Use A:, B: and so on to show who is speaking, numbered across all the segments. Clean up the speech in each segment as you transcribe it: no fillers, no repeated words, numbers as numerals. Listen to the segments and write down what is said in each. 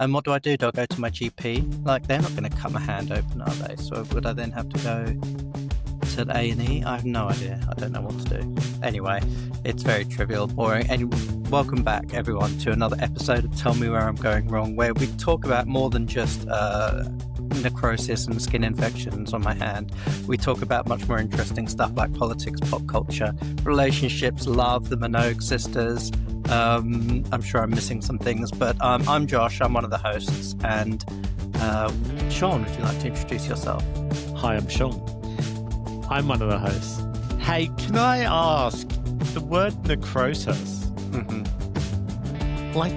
A: And what do? Do I go to my GP? Like, they're not going to cut my hand open, are they? So would I then have to go to the A&E? I have no idea. I don't know what to do. Anyway, it's very trivial, boring. And welcome back, everyone, to another episode of Tell Me Where I'm Going Wrong, where we talk about more than just necrosis and skin infections on my hand. We talk about much more interesting stuff like politics, pop culture, relationships, love, the Minogue sisters. I'm sure I'm missing some things, but I'm Josh. I'm one of the hosts. And Sean, would you like to introduce yourself?
B: Hi, I'm Sean. I'm one of the hosts. Hey, can I ask, the word necrosis, like,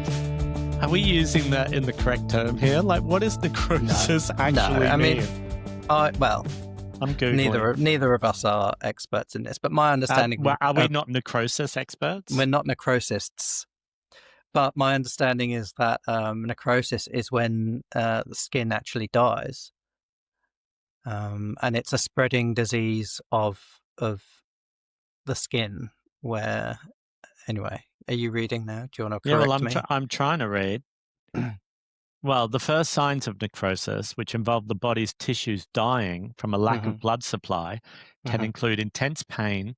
B: are we using that in the correct term here? Like, what does necrosis actually mean?
A: Well,
B: I'm Googling.
A: Neither of us are experts in this, but my understanding...
B: are we not necrosis experts?
A: We're not necrosists. But my understanding is that necrosis is when the skin actually dies. And it's a spreading disease of the skin where... Anyway, are you reading now? Do you want to correct me?
B: I'm trying to read. Well, the first signs of necrosis, which involve the body's tissues dying from a lack of blood supply, can include intense pain,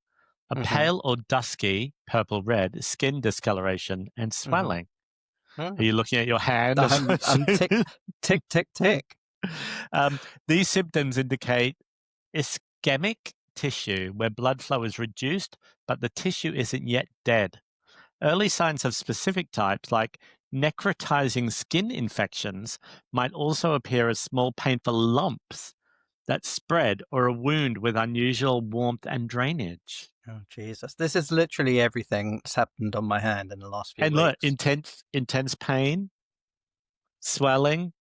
B: a pale or dusky purple-red skin discoloration, and swelling. Are you looking at your hand?
A: I'm tick, tick, tick.
B: These symptoms indicate ischemic tissue where blood flow is reduced, but the tissue isn't yet dead. Early signs of specific types, like necrotizing skin infections, might also appear as small painful lumps that spread or a wound with unusual warmth and drainage.
A: Oh, Jesus. This is literally everything that's happened on my hand in the last few weeks.
B: And look, intense pain, swelling.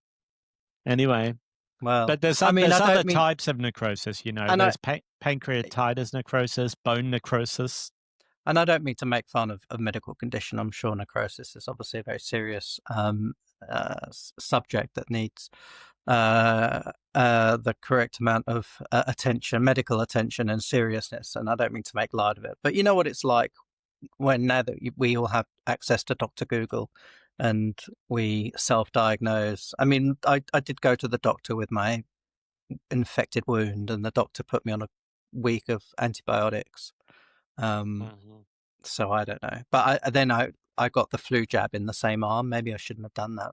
B: Anyway.
A: Well,
B: but there's other types of necrosis, you know. There's pancreatitis necrosis, bone necrosis.
A: And I don't mean to make fun of medical condition. I'm sure necrosis is obviously a very serious subject that needs the correct amount of attention, medical attention and seriousness. And I don't mean to make light of it. But you know what it's like now that we all have access to Dr. Google and we self-diagnose. I mean, I did go to the doctor with my infected wound and the doctor put me on a week of antibiotics. So I don't know. But I got the flu jab in the same arm. Maybe I shouldn't have done that.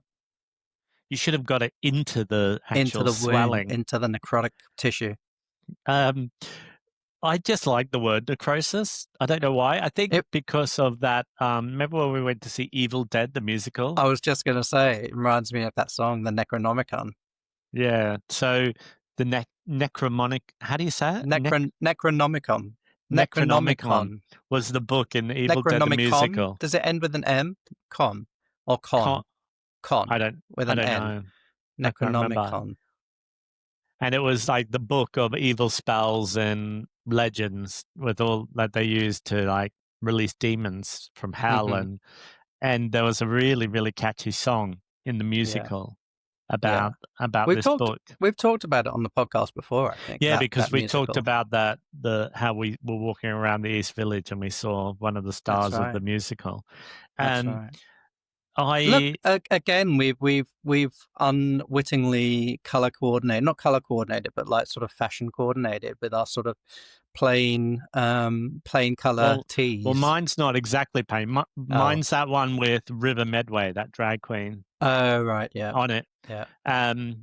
B: You should have got it into the swelling.
A: Wound, into the necrotic tissue.
B: I just like the word necrosis. I don't know why. I think because of that. Remember when we went to see Evil Dead, the musical?
A: I was just going to say, it reminds me of that song, the Necronomicon.
B: Yeah. So the necromonic, how do you say it?
A: Necronomicon.
B: Necronomicon was the book in Evil Dead, the musical.
A: Does it end with an M? Con or con? Con.
B: I don't know.
A: Necronomicon.
B: And it was like the book of evil spells and legends with all that they used to like release demons from hell, and there was a really, really catchy song in the musical about this book.
A: We've talked about it on the podcast before, I think.
B: Yeah, because we talked about that, how we were walking around the East Village and we saw one of the stars of the musical.
A: That's right. Look, again, we've unwittingly not color coordinated, but like sort of fashion coordinated with our sort of plain color tees.
B: Well, mine's not exactly plain. Mine's that one with River Medway, that drag queen.
A: Oh, right, yeah.
B: On it.
A: Yeah.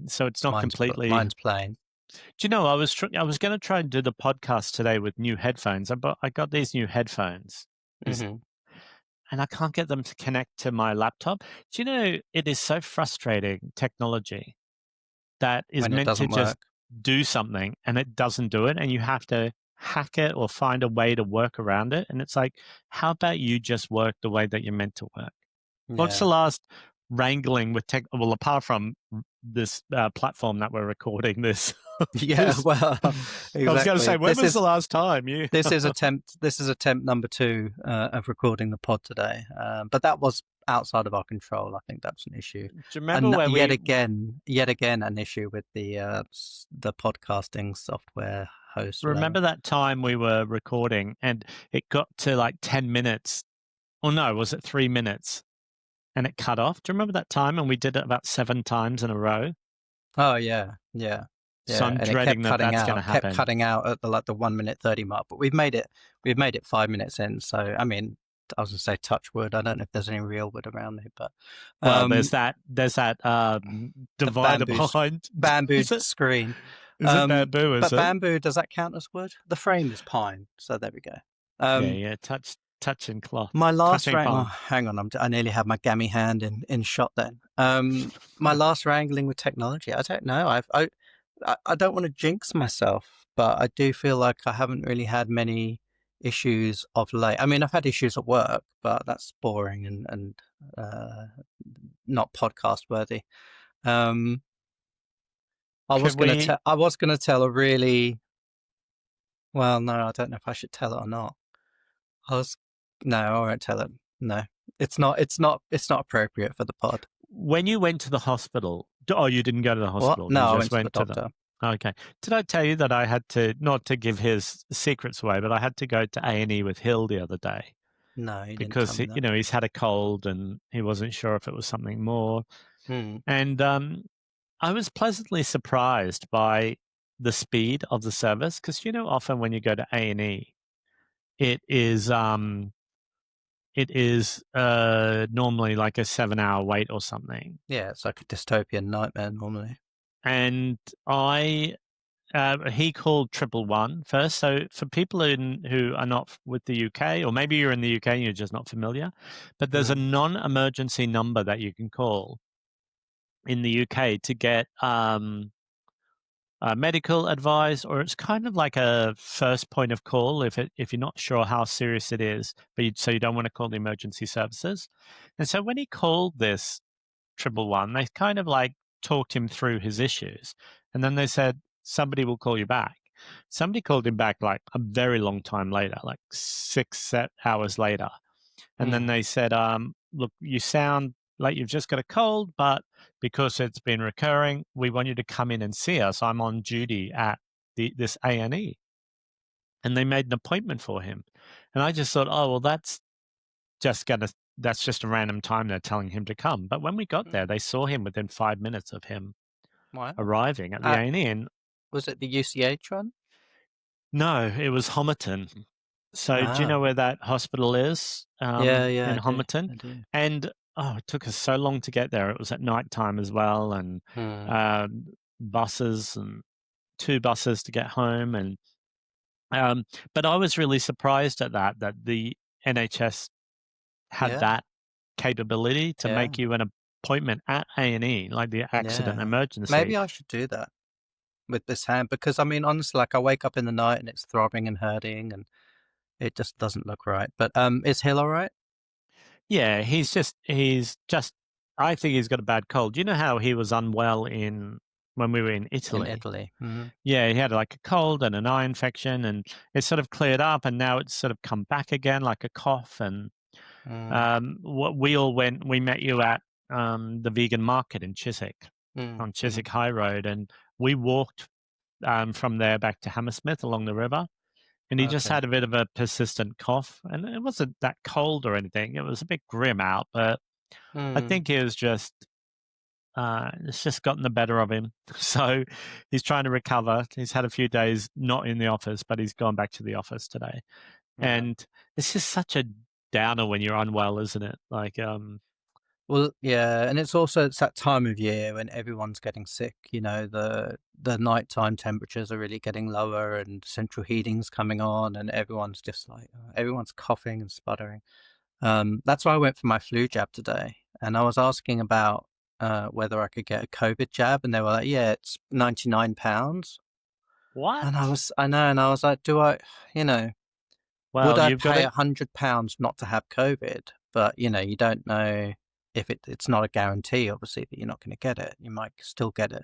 B: So it's not completely.
A: Mine's plain.
B: Do you know? I was going to try and do the podcast today with new headphones. I got these new headphones. And I can't get them to connect to my laptop. Do you know, it is so frustrating, technology, that is meant to just do something and it doesn't do it, and you have to hack it or find a way to work around it. And it's like, how about you just work the way that you're meant to work? Yeah. What's the last wrangling with tech? Well, apart from this platform that we're recording this.
A: Yeah, well, exactly.
B: I was going to say, when was the last time you?
A: This is attempt number 2 of recording the pod today, but that was outside of our control. I think that's an issue.
B: Do you remember when
A: yet again an issue with the podcasting software host?
B: Remember that time we were recording and it got to like 10 minutes? Or no, was it 3 minutes? and it cut off. Do you remember that time? And we did it about 7 times in a row.
A: Oh yeah, yeah,
B: So
A: yeah.
B: I'm
A: And it
B: dreading
A: kept
B: that's going to
A: kept
B: happen.
A: cutting out at the 1 minute 30 mark. But we've made it 5 minutes in. So I mean, I was gonna say touch wood. I don't know if there's any real wood around me, but
B: Well, there's that
A: the
B: divider behind.
A: bamboo
B: Is it
A: screen.
B: bamboo? Is
A: But
B: it?
A: bamboo, does that count as wood? The frame is pine, so there we go.
B: Yeah. Touching cloth.
A: My last
B: Touching
A: Oh,
B: palm.
A: hang on, I nearly had my gammy hand in shot then. My last wrangling with technology, I don't know. I don't want to jinx myself, but I do feel like I haven't really had many issues of late. I mean, I've had issues at work, but that's boring and not podcast worthy. I was gonna tell a really, well, no, I don't know if I should tell it or not. No, I won't tell it. No, it's not appropriate for the pod.
B: When you went to the hospital, you didn't go to the
A: What?
B: hospital.
A: No,
B: You
A: I
B: just
A: went to the doctor.
B: Okay. Did I tell you that I had to, not to give his secrets away, but I had to go to A&E with Hill the other day
A: No, you didn't tell
B: because
A: me that.
B: he's had a cold and he wasn't sure if it was something more. And I was pleasantly surprised by the speed of the service because often when you go to A&E, it is normally like a 7-hour wait or something.
A: Yeah, it's like a dystopian nightmare normally.
B: And he called 111 first. So for people who are not with the UK, or maybe you're in the UK and you're just not familiar, but there's a non-emergency number that you can call in the UK to get medical advice, or it's kind of like a first point of call if you're not sure how serious it is, so you don't want to call the emergency services. And so when he called this 111, they kind of like talked him through his issues, and then they said somebody will call you back. Somebody called him back like a very long time later, like 6 hours later, and then they said, look, you sound like you've just got a cold, but because it's been recurring, we want you to come in and see us. I'm on duty at this A&E. And they made an appointment for him. And I just thought, oh, well, that's just a random time they're telling him to come. But when we got there, they saw him within 5 minutes of him arriving at the A&E. And
A: was it the UCH one?
B: no, it was Homerton. So do you know where that hospital is?
A: Yeah,
B: in
A: I
B: Homerton?
A: do.
B: And it took us so long to get there. It was at night time as well, and buses and 2 buses to get home. And but I was really surprised at that the NHS had that capability to make you an appointment at A&E, like the accident emergency.
A: Maybe I should do that with this hand, because I mean, honestly, like I wake up in the night and it's throbbing and hurting and it just doesn't look right. But is Hill all right?
B: Yeah, he's just I think he's got a bad cold. You know how he was unwell when we were in Italy?
A: In Italy. Mm-hmm.
B: Yeah, he had like a cold and an eye infection, and it sort of cleared up, and now it's sort of come back again, like a cough. And we met you at the vegan market in Chiswick, on Chiswick High Road, and we walked from there back to Hammersmith along the river. And he just had a bit of a persistent cough, and it wasn't that cold or anything. It was a bit grim out, but I think it was just it's just gotten the better of him. So he's trying to recover. He's had a few days not in the office, but he's gone back to the office today. And it's just such a downer when you're unwell, isn't it? Like,
A: well, yeah, and it's that time of year when everyone's getting sick. You know, the nighttime temperatures are really getting lower, and central heating's coming on, and everyone's just like everyone's coughing and sputtering. That's why I went for my flu jab today, and I was asking about whether I could get a COVID jab, and they were like, "Yeah, it's £99."
B: What?
A: And I know, and I was like, "Do I,
B: well,
A: would I pay £100 not to have COVID?" But you don't know if it's not a guarantee, obviously, that you're not going to get it. You might still get it.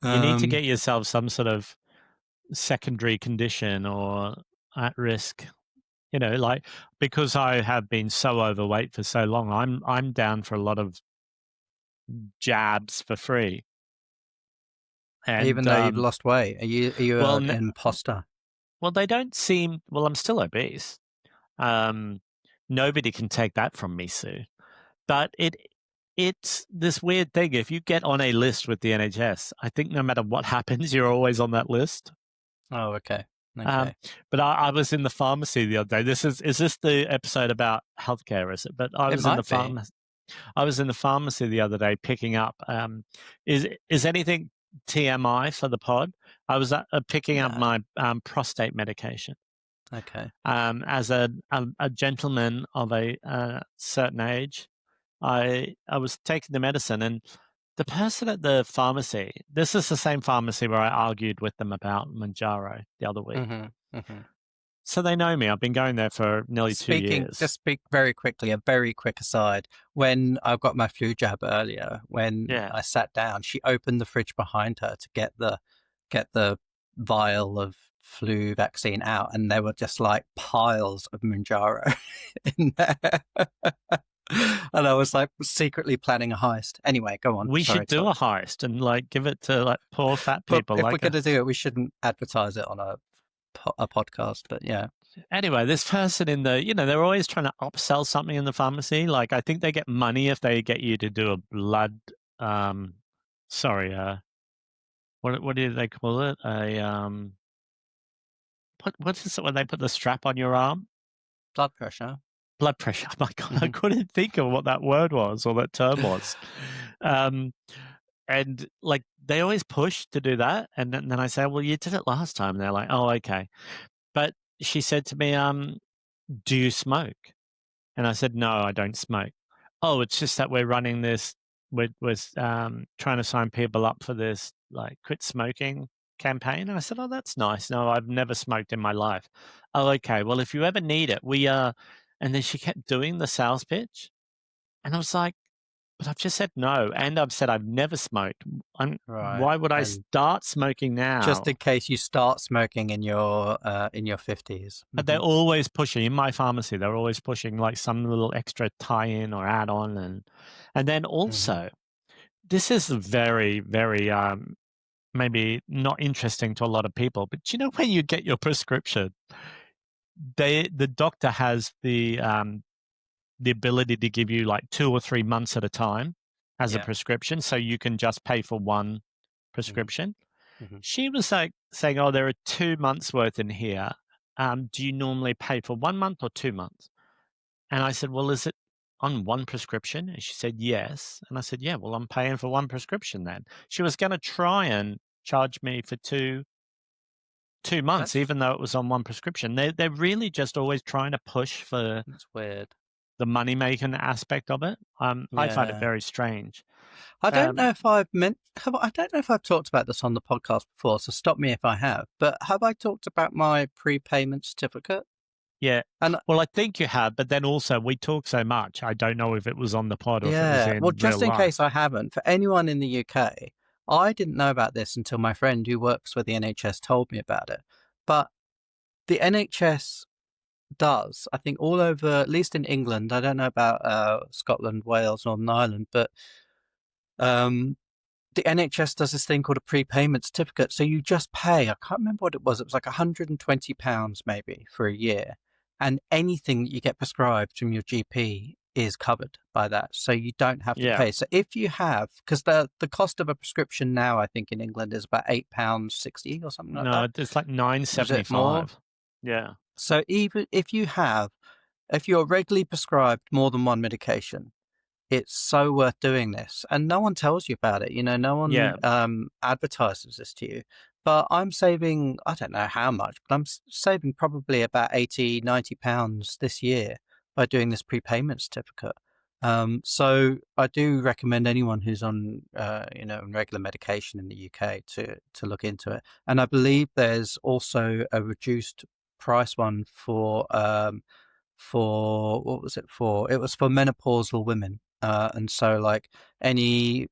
B: You need to get yourself some sort of secondary condition or at risk. Like, because I have been so overweight for so long, I'm down for a lot of jabs for free. And
A: even though you've lost weight, are you an imposter?
B: Well, they don't seem. Well, I'm still obese. Nobody can take that from me, Sue. But it's this weird thing. If you get on a list with the NHS, I think no matter what happens, you're always on that list.
A: Oh, okay.
B: But I was in the pharmacy the other day. Is this the episode about healthcare? Is it? But I was in the pharmacy. I was in the pharmacy the other day picking up. Is anything TMI for the pod? I was picking up my prostate medication.
A: Okay.
B: As a gentleman of a certain age, I was taking the medicine, and the person at the pharmacy, this is the same pharmacy where I argued with them about Manjaro the other week. So they know me. I've been going there for nearly 2 years.
A: Just speak very quickly, a very quick aside. When I got my flu jab earlier, when I sat down, she opened the fridge behind her to get the vial of flu vaccine out, and there were just like piles of Manjaro in there. And I was like secretly planning a heist. Anyway, go on.
B: We should do a heist and like give it to like poor fat people.
A: If we're going to do it, we shouldn't advertise it on a podcast. But yeah.
B: Anyway, this person in the, they're always trying to upsell something in the pharmacy. Like I think they get money if they get you to do a blood. What do they call it? What is it when they put the strap on your arm?
A: Blood pressure.
B: Blood pressure. Oh my God, I couldn't think of what that word was or that term was. And like they always push to do that. And then I say, well, you did it last time. And they're like, oh, okay. But she said to me, do you smoke? And I said, no, I don't smoke. Oh, it's just that we're running this, we're trying to sign people up for this like quit smoking campaign. And I said, oh, that's nice. No, I've never smoked in my life. Oh, okay. Well, if you ever need it, we are. And then she kept doing the sales pitch. And I was like, but I've just said no. And I've said I've never smoked. Why would I start smoking now?
A: Just in case you start smoking in your 50s.
B: But they're always pushing. In my pharmacy, they're always pushing like some little extra tie-in or add-on. And then also, this is very, very maybe not interesting to a lot of people. But when you get your prescription, the doctor has the ability to give you like 2 or 3 months at a time as a prescription, so you can just pay for one prescription. She was like saying, oh, there are 2 months worth in here. Do you normally pay for 1 month or 2 months? And I said, well, is it on one prescription? And she said, yes. And I said, yeah, well, I'm paying for one prescription then. She was going to try and charge me for two months, even though it was on one prescription. They're really just always trying to push for
A: That's weird.
B: The money-making aspect of it. I find it very strange.
A: I don't know if I don't know if I've talked about this on the podcast before, so stop me if I have. But have I talked about my prepayment certificate?
B: Yeah. Well, I think you have, but then also we talk so much. I don't know if it was on the pod or if it was in
A: well, just
B: real
A: in
B: life.
A: case I haven't, for anyone in the UK, I didn't know about this until my friend who works for the NHS told me about it. But the NHS does, I think, all over, at least in England. I don't know about Scotland, Wales, Northern Ireland, but the NHS does this thing called a prepayment certificate. So you just pay, I can't remember what it was. It was like £120 maybe for a year. And anything that you get prescribed from your GP is covered by that. So you don't have to pay. So if you have, because the cost of a prescription now, I think in England is about £8.60 or something like that.
B: No, it's like £9.75. Yeah.
A: So even if you're regularly prescribed more than one medication, it's so worth doing this. And no one tells you about it. No one advertises this to you. But I'm saving, I don't know how much, but I'm saving probably about £80-90 this year by doing this prepayment certificate. So I do recommend anyone who's on, on regular medication in the UK to look into it. And I believe there's also a reduced price one for what was it for? It was for menopausal women. And so like any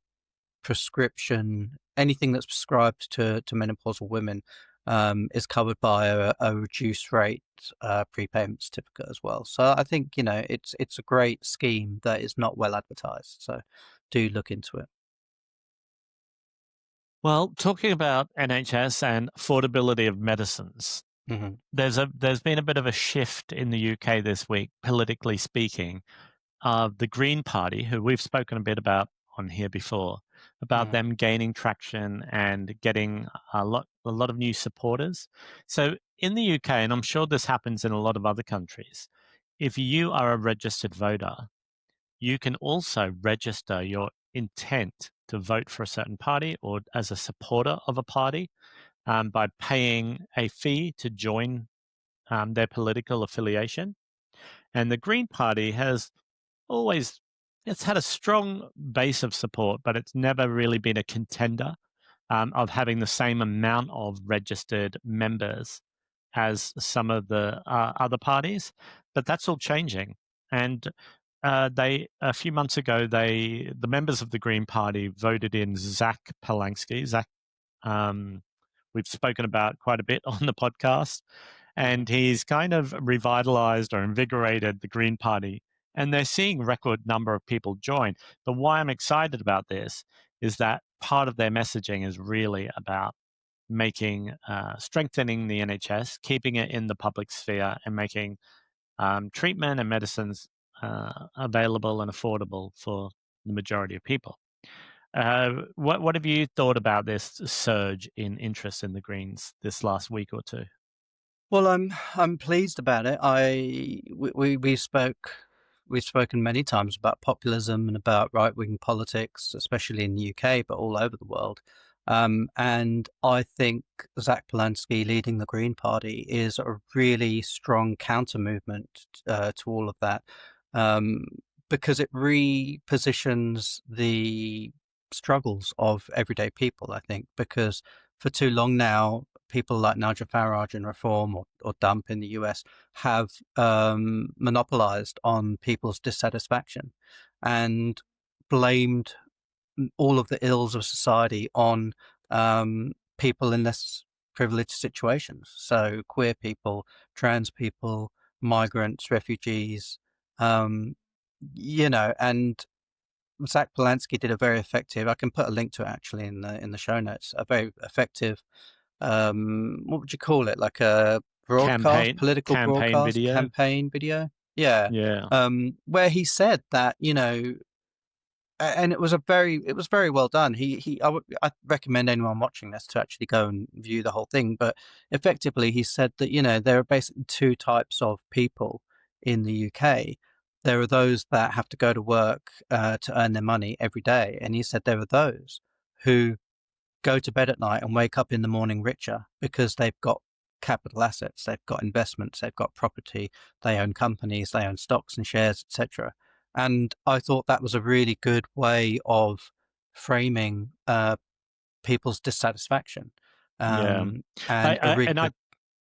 A: prescription, anything that's prescribed to menopausal women is covered by a reduced rate prepayment certificate as well. So I think, it's a great scheme that is not well advertised. So do look into it.
B: Well, talking about NHS and affordability of medicines, there's been a bit of a shift in the UK this week, politically speaking, the Green Party, who we've spoken a bit about on here before, about them gaining traction and getting a lot of new supporters. So in the UK, and I'm sure this happens in a lot of other countries, if you are a registered voter, you can also register your intent to vote for a certain party or as a supporter of a party by paying a fee to join their political affiliation. And the Green Party has always, it's had a strong base of support, but it's never really been a contender of having the same amount of registered members as some of the other parties. But that's all changing. And they a few months ago, the members of the Green Party voted in Zack Polanski. Zack, we've spoken about quite a bit on the podcast, and he's kind of revitalized or invigorated the Green Party. And they're seeing record number of people join. But why I'm excited about this is that part of their messaging is really about making, strengthening the NHS, keeping it in the public sphere, and making treatment and medicines available and affordable for the majority of people. What have you thought about this surge in interest in the Greens this last week or two?
A: Well, I'm pleased about it. We've spoken many times about populism and about right-wing politics, especially in the UK, but all over the world. And I think Zack Polanski leading the Green Party is a really strong counter movement to all of that, because it repositions the struggles of everyday people, I think, because for too long now, people like Nigel Farage in Reform or Dump in the US have monopolized on people's dissatisfaction and blamed all of the ills of society on people in less privileged situations. So queer people, trans people, migrants, refugees, and Zack Polanski did a very effective. I can put a link to it actually in the show notes. A very effective. What would you call it? Like a broadcast, political
B: campaign
A: broadcast,
B: video.
A: campaign video. Yeah.
B: Yeah.
A: Where he said that, and it was very well done. I recommend anyone watching this to actually go and view the whole thing. But effectively, he said that there are basically two types of people in the UK. There are those that have to go to work to earn their money every day, and he said there are those who go to bed at night and wake up in the morning richer because they've got capital assets, they've got investments, they've got property, they own companies, they own stocks and shares, etc. And I thought that was a really good way of framing people's dissatisfaction.
B: Yeah.
A: And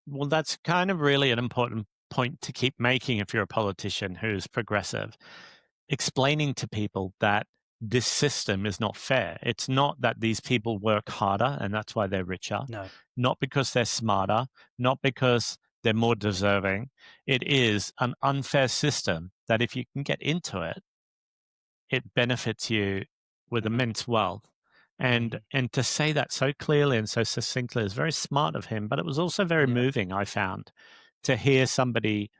B: well, that's kind of really an important point to keep making if you're a politician who's progressive, explaining to people that this system is not fair. It's not that these people work harder and that's why they're richer,
A: no,
B: not because they're smarter, not because they're more deserving. It is an unfair system that if you can get into it, it benefits you with immense wealth. And to say that so clearly and so succinctly is very smart of him, but it was also very moving, I found, to hear somebody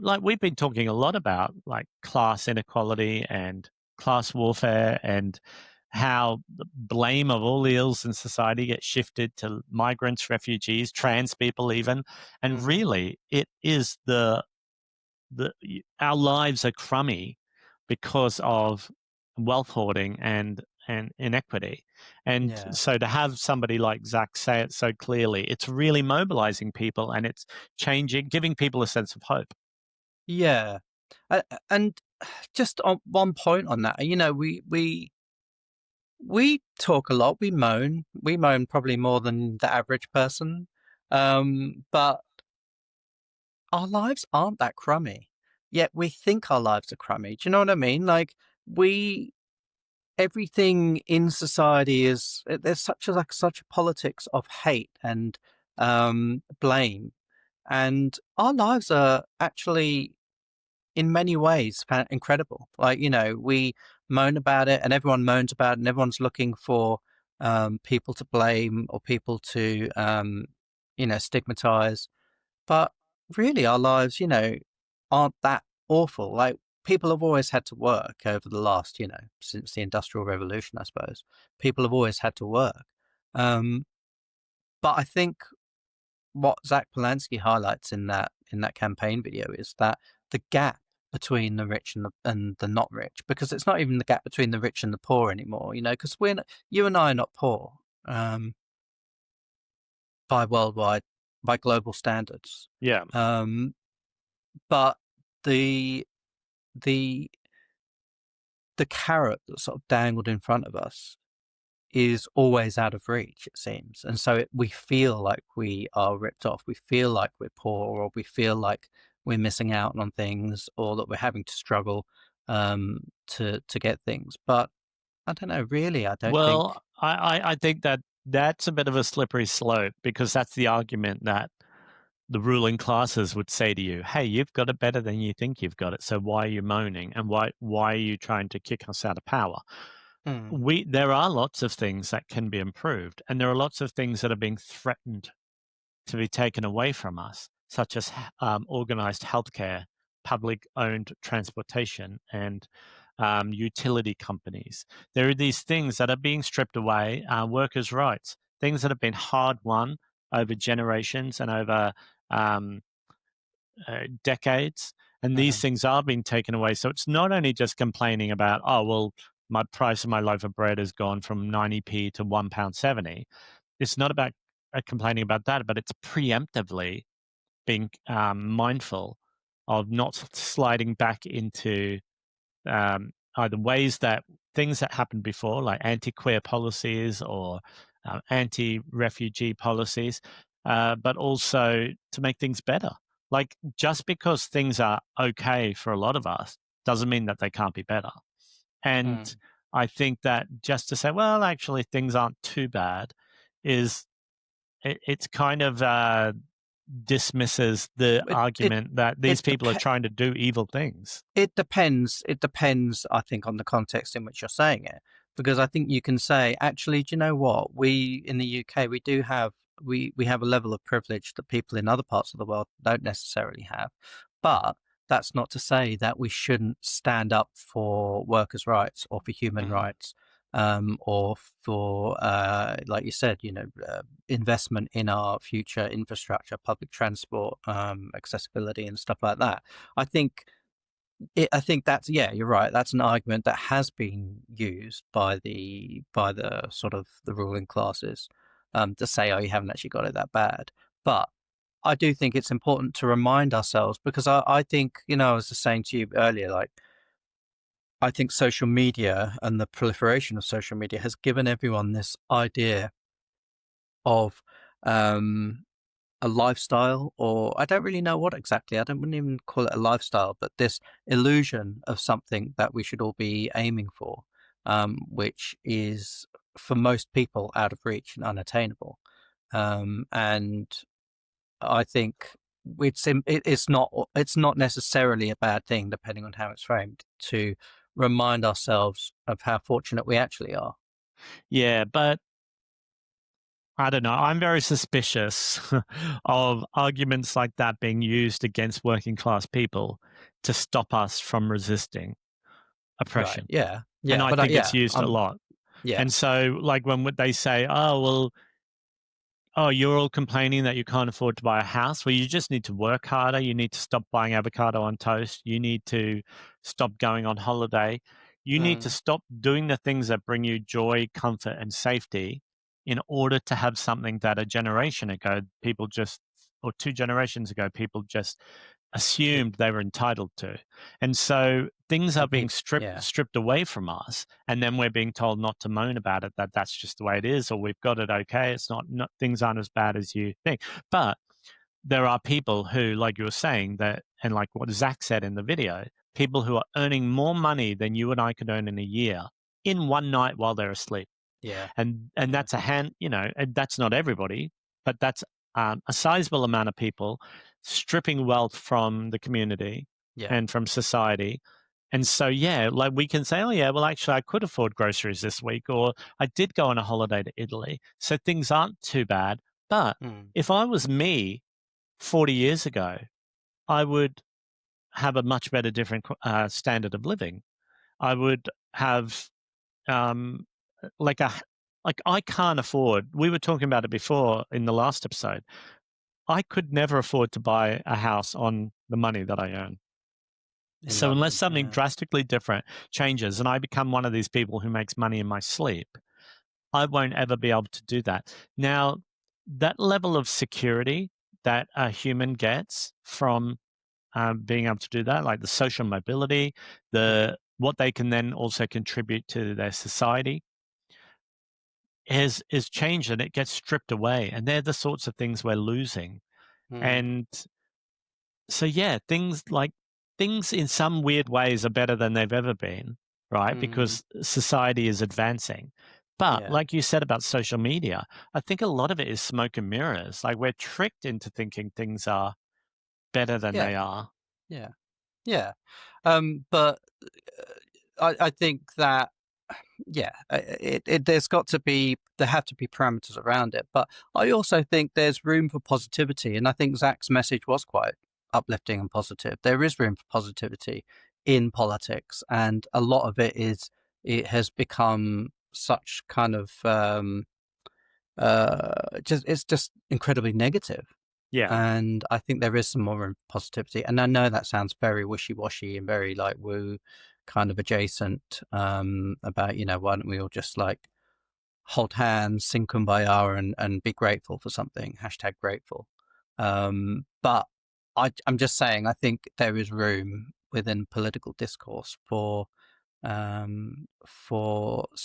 B: like we've been talking a lot about like class inequality and class warfare and how the blame of all the ills in society gets shifted to migrants, refugees, trans people even. And really it is our lives are crummy because of wealth hoarding and inequity. And so to have somebody like Zach say it so clearly, it's really mobilizing people and it's giving people a sense of hope.
A: Yeah. And just on one point on that, we talk a lot, we moan probably more than the average person. But our lives aren't that crummy, yet we think our lives are crummy. Do you know what I mean? Like everything in society there's such a politics of hate and blame, and our lives are actually in many ways incredible. Like we moan about it, and everyone moans about it, and everyone's looking for people to blame or people to stigmatize. But really, our lives, aren't that awful. Like people have always had to work over the last, since the Industrial Revolution, I suppose. People have always had to work. But I think what Zack Polanski highlights in that campaign video is that the gap between the rich and the not rich, because it's not even the gap between the rich and the poor anymore, because you and I are not poor by global standards.
B: Yeah.
A: But the carrot that's sort of dangled in front of us is always out of reach, it seems. And so we feel like we are ripped off. We feel like we're poor, or we feel like we're missing out on things, or that we're having to struggle to get things. But I don't know, really, I don't think...
B: Well, I think that's a bit of a slippery slope, because that's the argument that the ruling classes would say to you, hey, you've got it better than you think you've got it, so why are you moaning, and why are you trying to kick us out of power? There are lots of things that can be improved, and there are lots of things that are being threatened to be taken away from us, such as organized healthcare, public-owned transportation, and utility companies. There are these things that are being stripped away, workers' rights, things that have been hard-won over generations and over decades, and these things are being taken away. So it's not only just complaining about, oh, well, my price of my loaf of bread has gone from 90p to £1.70. It's not about complaining about that, but it's preemptively being mindful of not sliding back into either ways that things that happened before, like anti-queer policies or anti-refugee policies, but also to make things better. Like, just because things are okay for a lot of us doesn't mean that they can't be better. And I think that just to say, well, actually things aren't too bad, it's kind of dismisses the argument that these people are trying to do evil things.
A: It depends, I think, on the context in which you're saying it. Because I think you can say, actually, do you know what? We, in the UK, we do have, we have a level of privilege that people in other parts of the world don't necessarily have. But that's not to say that we shouldn't stand up for workers' rights, or for human rights, or for, like you said, investment in our future infrastructure, public transport, accessibility, and stuff like that. I think that's, yeah, you're right. That's an argument that has been used by the sort of the ruling classes, to say, oh, you haven't actually got it that bad. But I do think it's important to remind ourselves, because I think, I was just saying to you earlier, like, I think social media and the proliferation of social media has given everyone this idea of a lifestyle, or I don't really know what exactly. I wouldn't even call it a lifestyle, but this illusion of something that we should all be aiming for, which is for most people out of reach and unattainable. And I think it's not necessarily a bad thing, depending on how it's framed, to remind ourselves of how fortunate we actually are.
B: Yeah, but I don't know. I'm very suspicious of arguments like that being used against working class people to stop us from resisting oppression.
A: Right. Yeah.
B: And I think it's used a lot.
A: Yeah.
B: And so, like, when they say, oh, well, oh, you're all complaining that you can't afford to buy a house. Well, you just need to work harder. You need to stop buying avocado on toast. You need to stop going on holiday. You need to stop doing the things that bring you joy, comfort, and safety in order to have something that a generation ago, or 2 generations ago, people just assumed they were entitled to. And so things are being stripped away from us, and then we're being told not to moan about it, that's just the way it is, or we've got it okay. It's not things aren't as bad as you think. But there are people who, like you were saying, that, and like what Zach said in the video, people who are earning more money than you and I could earn in a year in one night while they're asleep.
A: Yeah.
B: And that's and that's not everybody, but that's a sizable amount of people stripping wealth from the community and from society. And so, yeah, like we can say, oh, yeah, well, actually, I could afford groceries this week, or I did go on a holiday to Italy. So things aren't too bad. But if I was me 40 years ago, I would have a much better different standard of living. I would have like I can't afford. We were talking about it before in the last episode. I could never afford to buy a house on the money that I earn.
A: In
B: So unless
A: London,
B: something
A: yeah.
B: drastically different changes and I become one of these people who makes money in my sleep, I won't ever be able to do that. Now, that level of security that a human gets from being able to do that, like the social mobility, what they can then also contribute to their society, is changed and it gets stripped away. And they're the sorts of things we're losing. And so, yeah, things in some weird ways are better than they've ever been, right? Because society is advancing. But like you said about social media, I think a lot of it is smoke and mirrors. Like we're tricked into thinking things are better than they are.
A: Yeah. Yeah. But I think that, there have to be parameters around it. But I also think there's room for positivity. And I think Zach's message was quite uplifting and positive. There is room for positivity in politics. And a lot of it has become such kind of, it's just incredibly negative.
B: Yeah.
A: And I think there is some more room for positivity. And I know that sounds very wishy-washy and very like woo kind of adjacent, about, why don't we all just like hold hands, sing Kumbaya and be grateful for something, #grateful. But I'm just saying, I think there is room within political discourse for some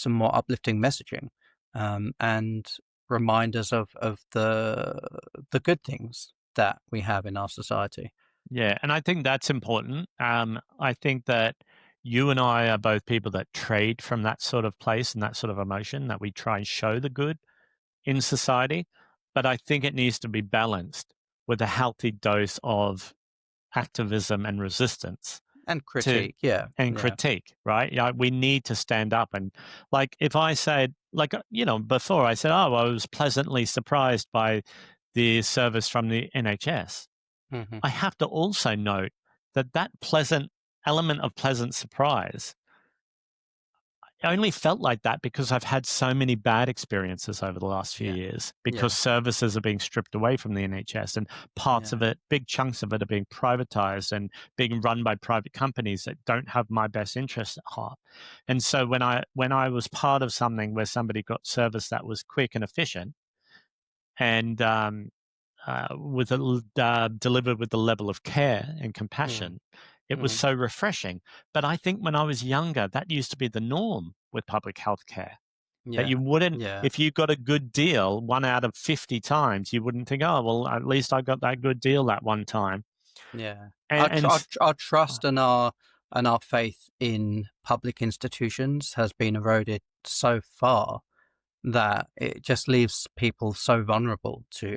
A: more uplifting messaging, and reminders of the good things that we have in our society.
B: Yeah, and I think that's important. I think that you and I are both people that trade from that sort of place and that sort of emotion, that we try and show the good in society. But I think it needs to be balanced with a healthy dose of activism and resistance
A: And
B: to
A: critique, yeah.
B: critique, right? Yeah, we need to stand up and like if I said like before I said, oh, I was pleasantly surprised by the service from the NHS.
A: Hmm.
B: I have to also note that that pleasant element of pleasant surprise, I only felt like that because I've had so many bad experiences over the last few
A: Yeah.
B: years because
A: Yeah.
B: services are being stripped away from the NHS and parts of it, big chunks of it are being privatized and being run by private companies that don't have my best interests at heart. And so when I was part of something where somebody got service that was quick and efficient and delivered with the level of care and compassion. It was so refreshing. But I think when I was younger, that used to be the norm with public health care. That
A: Yeah.
B: you wouldn't,
A: Yeah.
B: if you got a good deal 1 out of 50 times, you wouldn't think, oh, well, at least I got that good deal that one time.
A: Yeah.
B: And
A: Our trust and our faith in public institutions has been eroded so far that it just leaves people so vulnerable to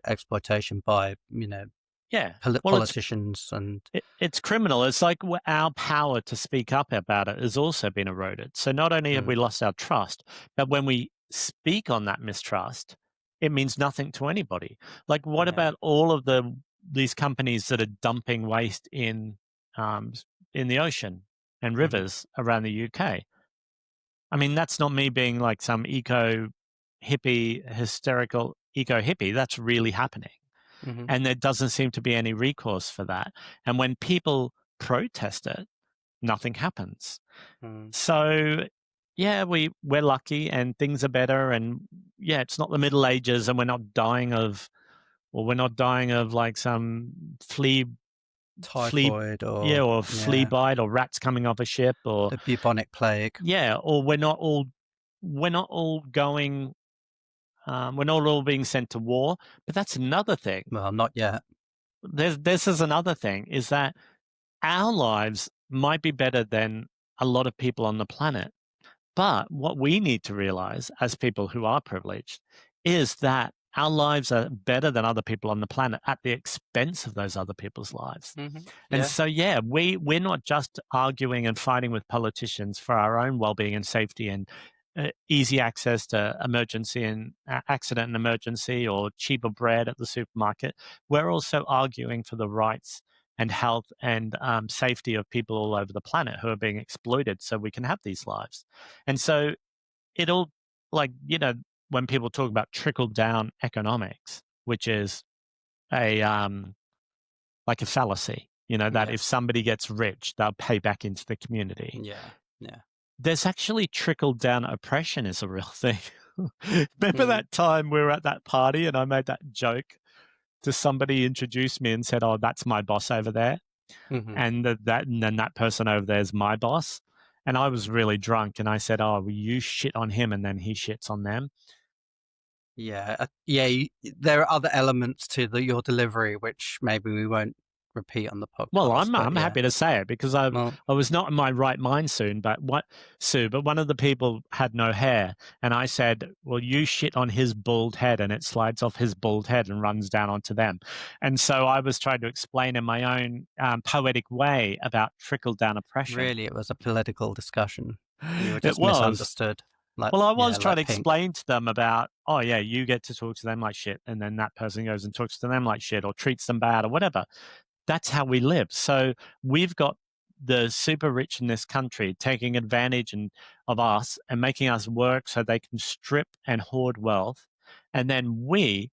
A: exploitation by
B: yeah, well,
A: politicians and
B: it's criminal. It's like our power to speak up about it has also been eroded. So not only have we lost our trust, but when we speak on that mistrust, it means nothing to anybody. Like, what about all of these companies that are dumping waste in the ocean and rivers around the UK? I mean, that's not me being like some hysterical eco hippie. That's really happening. And there doesn't seem to be any recourse for that. And when people protest it, nothing happens. So, yeah, we're lucky and things are better. And yeah, it's not the Middle Ages, and we're not dying of like some flea,
A: typhoid
B: or flea bite or rats coming off a ship or
A: the bubonic plague.
B: yeah, or we're not all going. We're not all being sent to war, but that's another thing.
A: Well, not yet.
B: This is another thing, is that our lives might be better than a lot of people on the planet. But what we need to realize as people who are privileged is that our lives are better than other people on the planet at the expense of those other people's lives. And so, yeah, we're not just arguing and fighting with politicians for our own well-being and safety and easy access to emergency and accident and emergency or cheaper bread at the supermarket. We're also arguing for the rights and health and safety of people all over the planet who are being exploited so we can have these lives. And so it'll, like, when people talk about trickle down economics, which is a like a fallacy, that if somebody gets rich, they'll pay back into the community.
A: Yeah.
B: There's actually trickle down oppression is a real thing. Remember that time we were at that party and I made that joke to somebody, introduced me and said, "Oh, that's my boss over there." And then that person over there is my boss. And I was really drunk and I said, "Oh, well, you shit on him," and then he shits on them.
A: Yeah. There are other elements to your delivery which maybe we won't repeat on the podcast.
B: Well, I'm happy to say it because I was not in my right mind soon. But one of the people had no hair, and I said, "Well, you shit on his bald head, and it slides off his bald head and runs down onto them." And so I was trying to explain in my own poetic way about trickle down oppression.
A: Really, it was a political discussion. You were just misunderstood.
B: I was trying to explain to them about, oh yeah, you get to talk to them like shit, and then that person goes and talks to them like shit or treats them bad or whatever. That's how we live. So we've got the super rich in this country taking advantage of us and making us work so they can strip and hoard wealth. And then we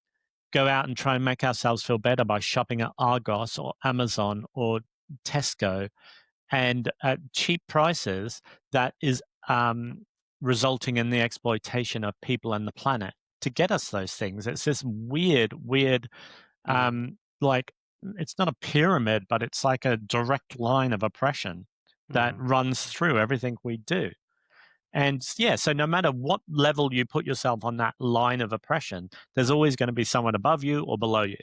B: go out and try and make ourselves feel better by shopping at Argos or Amazon or Tesco and at cheap prices that is resulting in the exploitation of people and the planet to get us those things. It's this weird, like, it's not a pyramid, but it's like a direct line of oppression that runs through everything we do. And so no matter what level you put yourself on that line of oppression, there's always going to be someone above you or below you.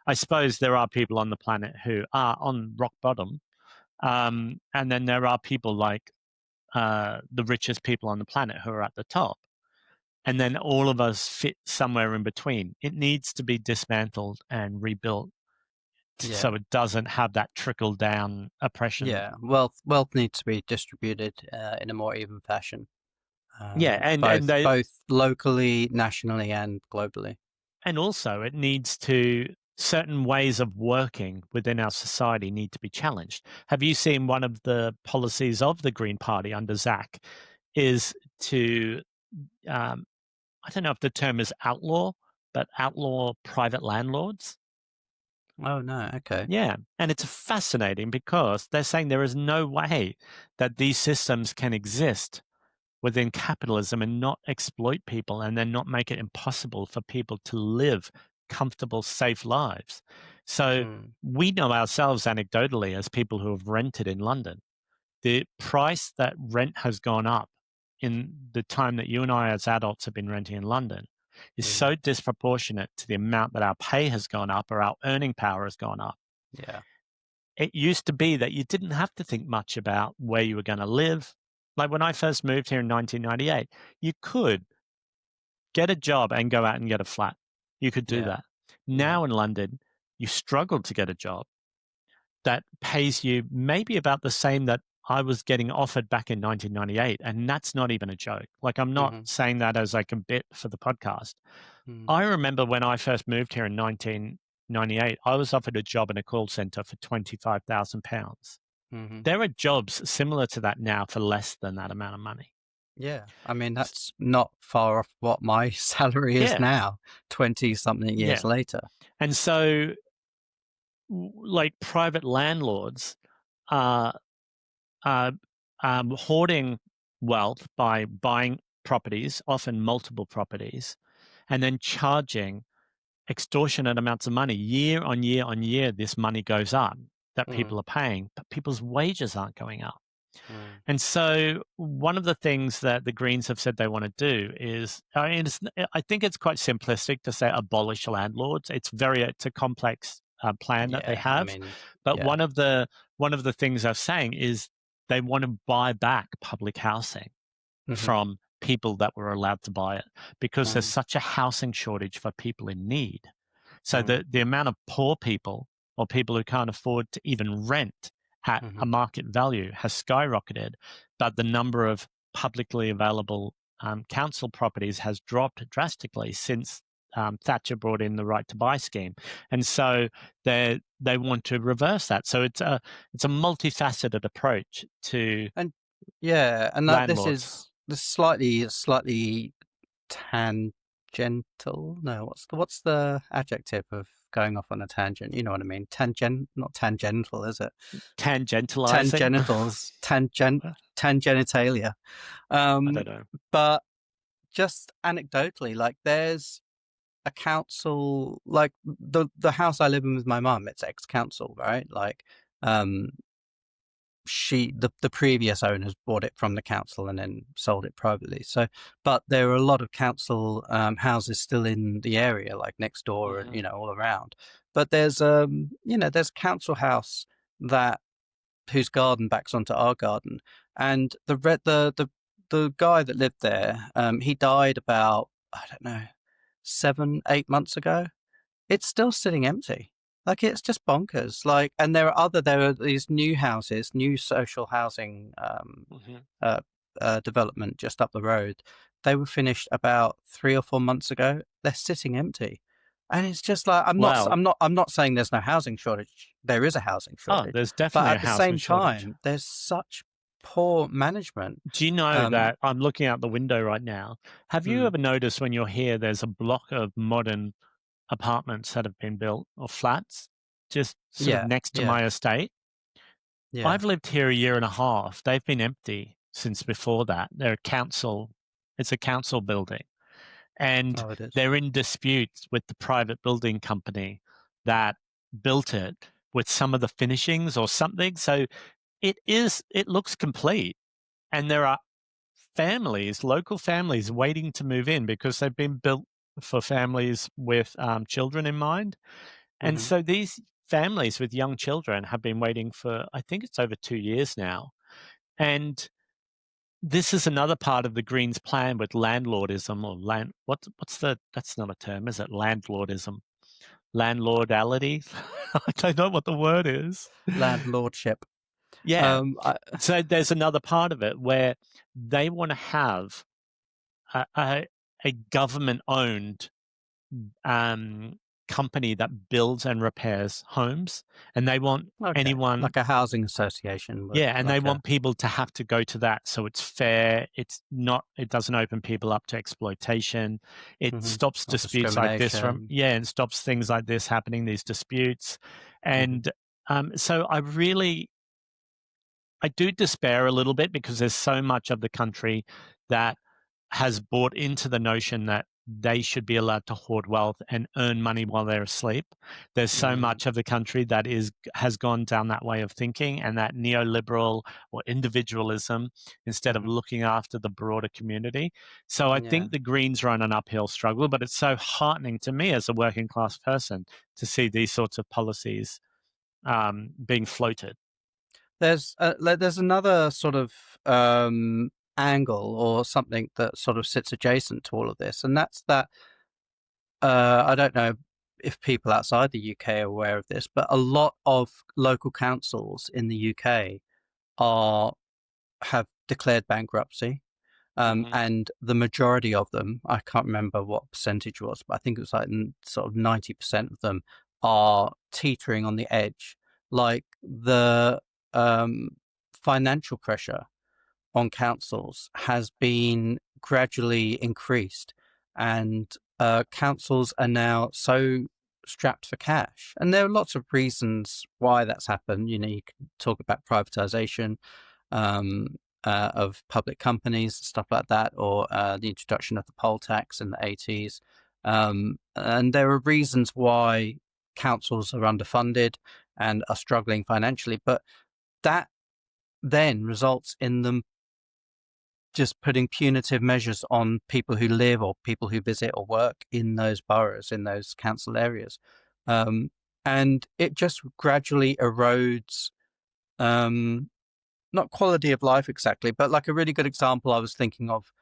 B: I suppose there are people on the planet who are on rock bottom. And then there are people like the richest people on the planet who are at the top. And then all of us fit somewhere in between. It needs to be dismantled and rebuilt so it doesn't have that trickle down oppression.
A: Yeah, wealth needs to be distributed in a more even fashion. Both locally, nationally, and globally.
B: And also, it needs to, certain ways of working within our society need to be challenged. Have you seen one of the policies of the Green Party under Zack is to, I don't know if the term is outlaw, but outlaw private landlords?
A: Oh, no. Okay.
B: Yeah. And it's fascinating because they're saying there is no way that these systems can exist within capitalism and not exploit people and then not make it impossible for people to live comfortable, safe lives. So we know ourselves anecdotally as people who have rented in London. The price that rent has gone up in the time that you and I as adults have been renting in London is so disproportionate to the amount that our pay has gone up or our earning power has gone up.
A: Yeah.
B: It used to be that you didn't have to think much about where you were going to live. Like when I first moved here in 1998, you could get a job and go out and get a flat. You could do that. Now in London, you struggle to get a job that pays you maybe about the same that I was getting offered back in 1998. And that's not even a joke. Like, I'm not saying that as like a bit for the podcast. I remember when I first moved here in 1998, I was offered a job in a call center for £25,000. There are jobs similar to that now for less than that amount of money.
A: Yeah. I mean, that's not far off what my salary is now, 20-something years later.
B: And so, like, private landlords are hoarding wealth by buying properties, often multiple properties, and then charging extortionate amounts of money. Year on year on year, this money goes up that people are paying, but people's wages aren't going up. And so one of the things that the Greens have said they want to do is, I think it's quite simplistic to say abolish landlords. It's a complex plan that they have. But one of the things they're saying is they want to buy back public housing from people that were allowed to buy it because there's such a housing shortage for people in need. So the amount of poor people or people who can't afford to even rent at a market value has skyrocketed, but the number of publicly available council properties has dropped drastically since Thatcher brought in the right to buy scheme, and so they want to reverse that. So it's a multifaceted approach to
A: And yeah, and that
B: landlords.
A: this slightly tangential. No, what's the adjective of going off on a tangent? You know what I mean? Not tangential, is it?
B: Tangentializing.
A: Tangenitalia.
B: I don't know.
A: But just anecdotally, like there's a council, like the house I live in with my mum, it's ex-council, right? Like, the previous owners bought it from the council and then sold it privately. So, but there are a lot of council houses still in the area, like next door and all around. But there's there's a council house that whose garden backs onto our garden, and the guy that lived there, he died about, I don't know, 7-8 months ago. It's still sitting empty. Like, it's just bonkers. Like, and there are these new houses, new social housing development just up the road. They were finished about 3 or 4 months ago. They're sitting empty, and it's just like I'm not saying there's no housing shortage. There is a housing shortage.
B: There's
A: but
B: definitely
A: at
B: a
A: the
B: housing
A: same
B: shortage.
A: time, there's such poor management.
B: Do you know that I'm looking out the window right now? Have you ever noticed when you're here, there's a block of modern apartments that have been built, or flats, just sort of next to my estate?
A: Yeah.
B: I've lived here a year and a half. They've been empty since before that. It's a council building. And they're in disputes with the private building company that built it with some of the finishings or something. So it looks complete. And there are local families waiting to move in because they've been built for families with children in mind. And so these families with young children have been waiting for, I think it's over 2 years now. And this is another part of the Greens' plan with landlordism, or that's not a term, is it? Landlordism. Landlordality? I don't know what the word is.
A: Landlordship.
B: Yeah. So there's another part of it where they want to have a government-owned company that builds and repairs homes, and they want anyone,
A: like a housing association.
B: And they want people to have to go to that, so it's fair. It doesn't open people up to exploitation. It stops disputes like this and stops things like this happening, these disputes. And so I do despair a little bit, because there's so much of the country that has bought into the notion that they should be allowed to hoard wealth and earn money while they're asleep. There's so much of the country that has gone down that way of thinking, and that neoliberal or individualism, instead of looking after the broader community. So I think the Greens are on an uphill struggle, but it's so heartening to me as a working class person to see these sorts of policies being floated.
A: There's another sort of angle or something that sort of sits adjacent to all of this, and that's that I don't know if people outside the UK are aware of this, but a lot of local councils in the UK have declared bankruptcy. And the majority of them, I can't remember what percentage was, but I think it was like sort of 90% of them are teetering on the edge. Like, the financial pressure on councils has been gradually increased, and councils are now so strapped for cash. And there are lots of reasons why that's happened. You can talk about privatization of public companies, stuff like that, or the introduction of the poll tax in the 80s. And there are reasons why councils are underfunded and are struggling financially, but that then results in them just putting punitive measures on people who live or people who visit or work in those boroughs, in those council areas. And it just gradually erodes, not quality of life exactly, but like a really good example I was thinking of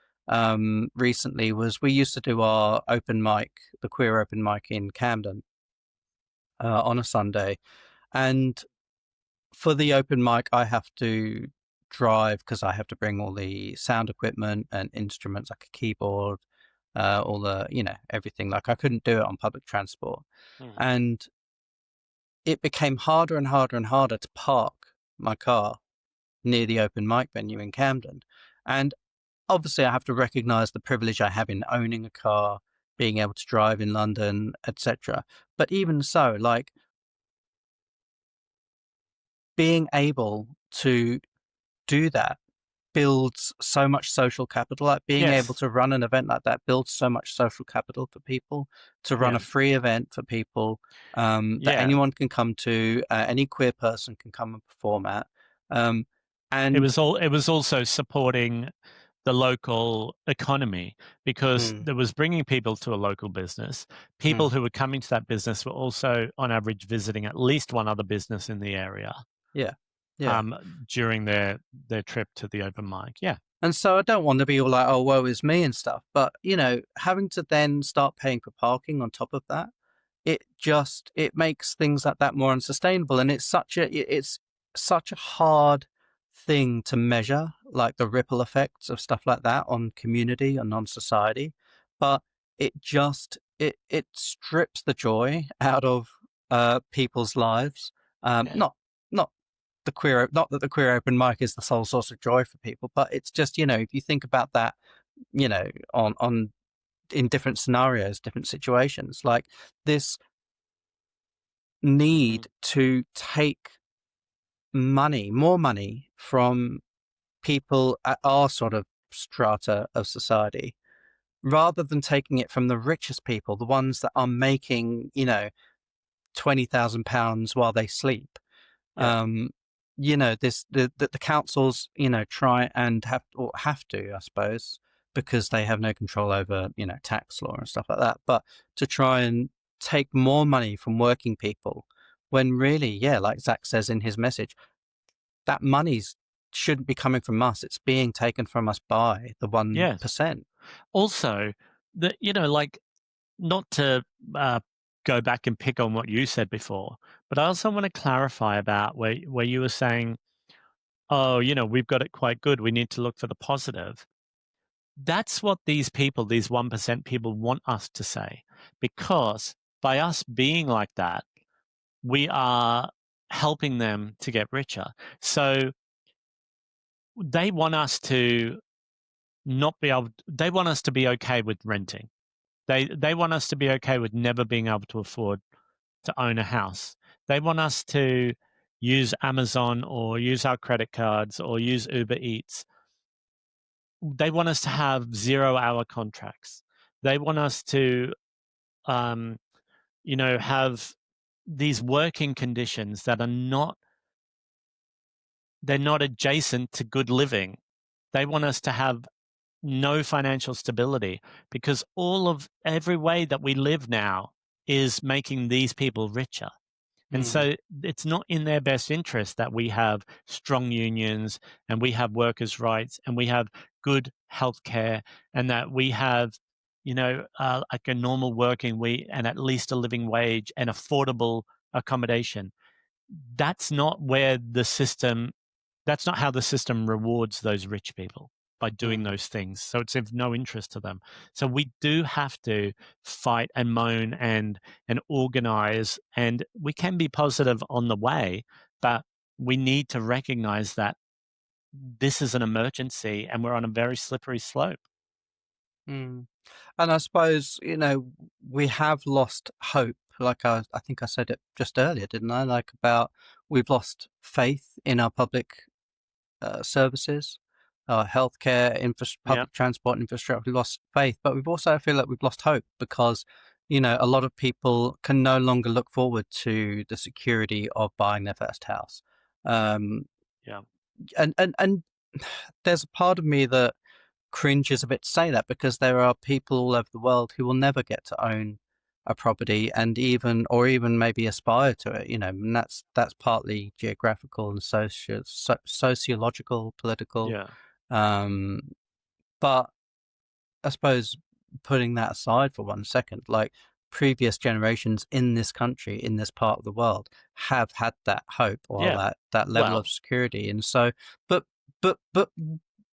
A: recently was, we used to do our open mic, the queer open mic in Camden on a Sunday. And for the open mic, I have to drive because I have to bring all the sound equipment and instruments like a keyboard, all the, everything. Like I couldn't do it on public transport.
B: Mm.
A: And it became harder and harder and harder to park my car near the open mic venue in Camden. And obviously, I have to recognize the privilege I have in owning a car, being able to drive in London, etc. But even so, like being able to do that builds so much social capital. Like being able
B: Yes.
A: to run an event like that builds so much social capital for people. To run
B: Yeah.
A: a free event for people that
B: Yeah.
A: anyone can come to, any queer person can come and perform at.
B: It
A: And
B: was also supporting the local economy because
A: mm,
B: there was bringing people to a local business. People
A: mm,
B: who were coming to that business were also, on average, visiting at least one other business in the area
A: yeah, yeah.
B: during their trip to the open mic. Yeah.
A: And so I don't want to be all like, oh, woe is me and stuff. But, having to then start paying for parking on top of that, it makes things like that more unsustainable. And it's such a hard thing to measure, like the ripple effects of stuff like that on community and on society. But it strips the joy out of people's lives.
B: Yeah.
A: Not not that the queer open mic is the sole source of joy for people, but it's just, if you think about that, on in different scenarios, different situations, like this
B: Mm-hmm.
A: need to take more money from people at our sort of strata of society, rather than taking it from the richest people, the ones that are making, £20,000 while they sleep.
B: Yeah.
A: The councils, try and have to, I suppose, because they have no control over, tax law and stuff like that, but to try and take more money from working people when really, yeah, like Zack says in his message, that money's shouldn't be coming from us. It's being taken from us by the
B: Yes.
A: 1%.
B: Also, like, not to go back and pick on what you said before, but I also want to clarify about where you were saying, oh, we've got it quite good. We need to look for the positive. That's what these people, these 1% people, want us to say, because by us being like that, we are helping them to get richer. So they want us to not be able, they want us to be okay with renting. They want us to be okay with never being able to afford to own a house. They want us to use Amazon or use our credit cards or use Uber Eats. They want us to have 0-hour contracts. They want us to, have these working conditions that are not, they're not adjacent to good living. They want us to have no financial stability because every way that we live now is making these people richer. And
A: Mm,
B: so it's not in their best interest that we have strong unions and we have workers' rights and we have good healthcare and that we have, like a normal working week and at least a living wage and affordable accommodation. That's not where that's not how the system rewards those rich people by doing
A: mm,
B: those things. So it's of no interest to them. So we do have to fight and moan and organize, and we can be positive on the way, but we need to recognize that this is an emergency and we're on a very slippery slope.
A: mm. And I suppose, we have lost hope. Like I think I said it just earlier, didn't I? Like about we've lost faith in our public services, our healthcare,
B: Yeah.
A: public transport infrastructure. We've lost faith, but we've also, I feel like we've lost hope because, a lot of people can no longer look forward to the security of buying their first house. Um,
B: Yeah.
A: and there's a part of me that cringes a bit to say that because there are people all over the world who will never get to own a property and even maybe aspire to it, and that's partly geographical and sociological, political.
B: Yeah.
A: um but I suppose, putting that aside for 1 second, like previous generations in this country, in this part of the world, have had that hope or
B: Yeah.
A: that level of
B: Well,
A: security. And so, but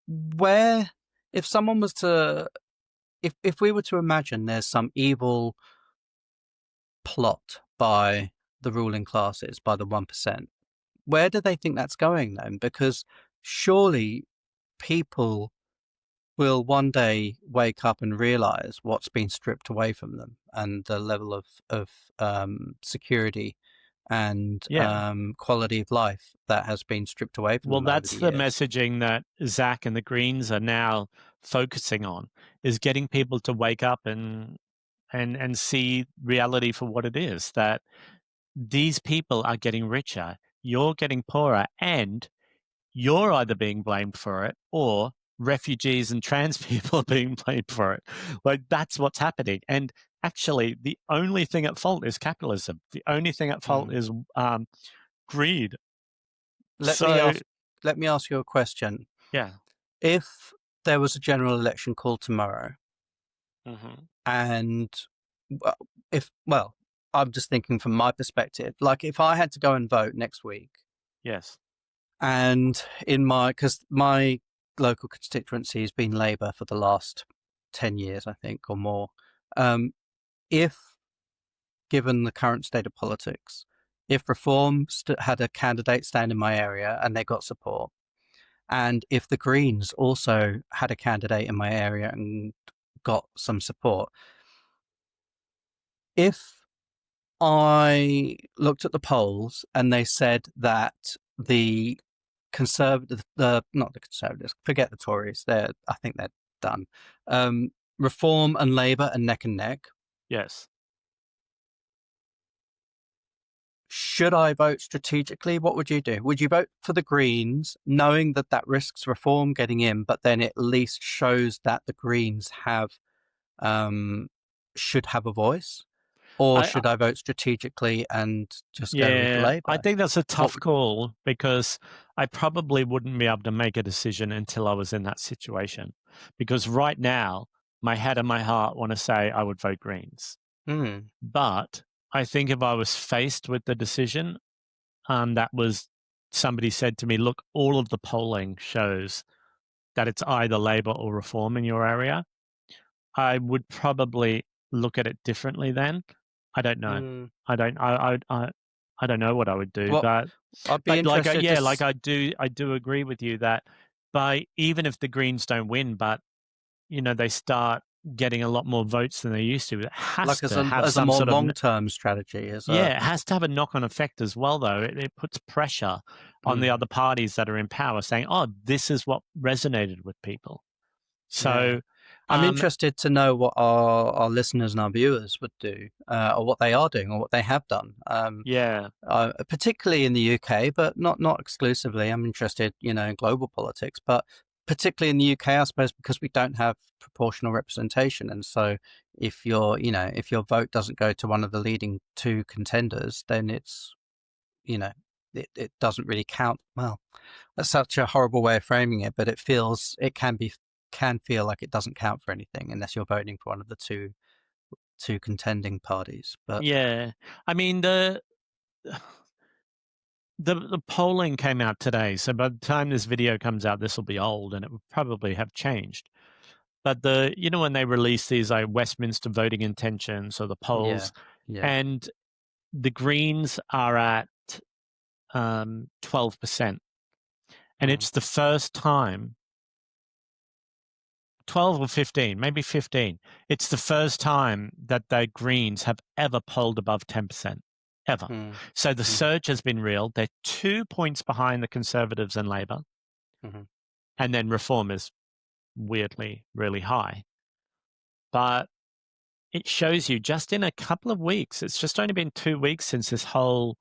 A: where, if someone was to if we were to imagine there's some evil plot by the ruling classes, by the 1%, where do they think that's going then? Because surely people will one day wake up and realize what's been stripped away from them, and the level of security and quality of life that has been stripped away from them. Well,
B: that's the messaging that Zack and the Greens are now focusing on, is getting people to wake up and see reality for what it is, that these people are getting richer, you're getting poorer, and you're either being blamed for it or refugees and trans people are being blamed for it. Like, that's what's happening. And actually, the only thing at fault is capitalism. The only thing at fault is greed.
A: Let me ask you a question.
B: Yeah.
A: If there was a general election called tomorrow, and I'm just thinking from my perspective, like if I had to go and vote next week.
B: Yes.
A: And because my local constituency has been Labour for the last 10 years, I think, or more. If, given the current state of politics, if Reform had a candidate stand in my area and they got support, and if the Greens also had a candidate in my area and got some support, if I looked at the polls and they said that the Conservative, not the Conservatives, forget the Tories, I think they're done. Reform and Labour are neck and neck.
B: Yes.
A: Should I vote strategically? What would you do? Would you vote for the Greens, knowing that that risks Reform getting in, but then it at least shows that the Greens should have a voice? Or should I vote strategically and just go with Labour?
B: I think that's a tough call, because I probably wouldn't be able to make a decision until I was in that situation. Because right now, my head and my heart want to say I would vote Greens. But I think if I was faced with the decision, that was, somebody said to me, look, all of the polling shows that it's either Labour or Reform in your area, I would probably look at it differently then. I don't know. I don't know what I would do. Well,
A: I'd be interested.
B: I do agree with you that even if the Greens don't win, but they start getting a lot more votes than they used to, it has to have
A: as
B: some
A: a more
B: sort of
A: long-term strategy.
B: It has to have a knock-on effect as well, though. It puts pressure on the other parties that are in power, saying, "Oh, this is what resonated with people." So.
A: I'm interested to know what our listeners and our viewers would do, or what they are doing, or what they have done. Particularly in the UK, but not exclusively. I'm interested, in global politics, but particularly in the UK, I suppose, because we don't have proportional representation, and so if your vote doesn't go to one of the leading two contenders, then it's, it doesn't really count. Well, that's such a horrible way of framing it, but it can feel like it doesn't count for anything unless you're voting for one of the two contending parties. But
B: I mean, the polling came out today, so by the time this video comes out, this will be old and it would probably have changed. But when they release these Westminster voting intentions or the polls, and the Greens are at 12%, and it's the first time. 12 or 15, maybe 15. It's the first time that the Greens have ever polled above 10%, ever. So the surge has been real. They're 2 points behind the Conservatives and Labour. And then Reform is weirdly really high. But it shows you just in a couple of weeks, it's just only been 2 weeks since this whole,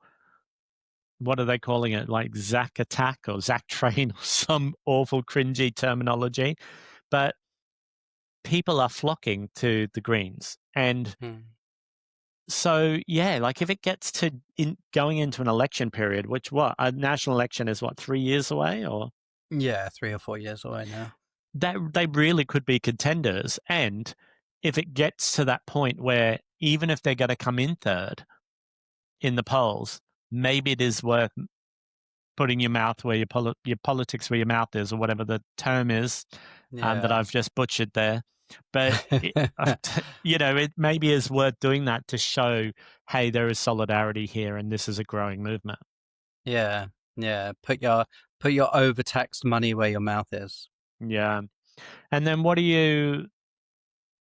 B: what are they calling it, like Zack attack or Zack train or some awful cringy terminology. But people are flocking to the Greens. And so, like if it gets to going into an election period, which a national election is 3 years away, or?
A: 3 or 4 years away now.
B: That they really could be contenders. And if it gets to that point where even if they're going to come in third in the polls, maybe it is worth putting your mouth where your politics where your mouth is, or whatever the term is that I've just butchered there. But it maybe is worth doing that to show, hey, there is solidarity here, and this is a growing movement.
A: Yeah, yeah. Put your overtaxed money where your mouth is.
B: Yeah, and then what do you?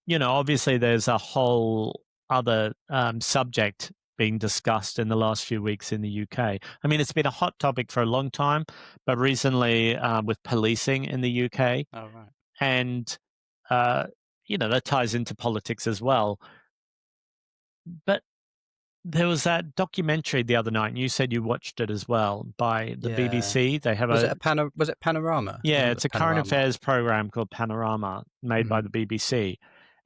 B: Obviously, there's a whole other subject being discussed in the last few weeks in the UK. I mean, it's been a hot topic for a long time, but recently with policing in the UK,
A: Oh, right.
B: and that ties into politics as well. But there was that documentary the other night, and you said you watched it as well, by the
A: Yeah.
B: BBC. They have
A: Was it Panorama? I think
B: yeah,
A: it
B: it's
A: was
B: a current
A: Panorama.
B: affairs program called Panorama, made by the BBC.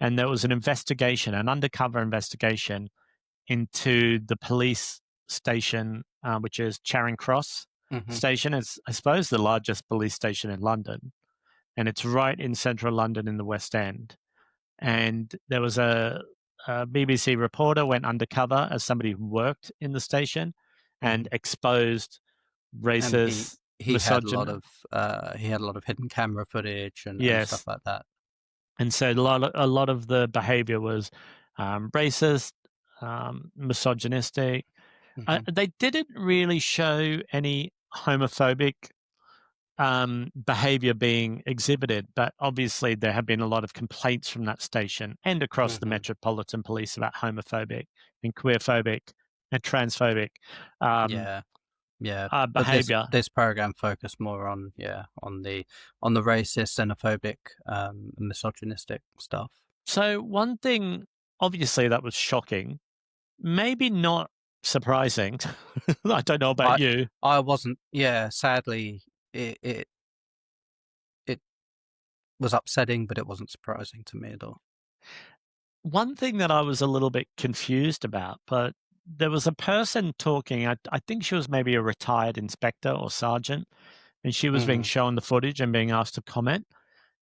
B: And there was an investigation, an undercover investigation into the police station, which is Charing Cross Station. It's, I suppose, the largest police station in London. And it's right in central London in the West End. And there was a BBC reporter went undercover as somebody who worked in the station and exposed
A: And
B: racist,
A: he had
B: misogynist.
A: he had a lot of hidden camera footage and stuff
B: Yes.
A: like that.
B: And so a lot of the behavior was racist, misogynistic. They didn't really show any homophobic behavior being exhibited, but obviously there have been a lot of complaints from that station and across the Metropolitan Police about homophobic and queerphobic and transphobic
A: Yeah. Yeah, but
B: behavior.
A: this program focused more on on the racist, xenophobic, misogynistic stuff.
B: So one thing, obviously, that was shocking, maybe not surprising. I don't know about you.
A: I wasn't. Yeah, sadly, it was upsetting, but it wasn't surprising to me at all.
B: One thing that I was a little bit confused about, but there was a person talking. I think she was maybe a retired inspector or sergeant, and she was being shown the footage and being asked to comment.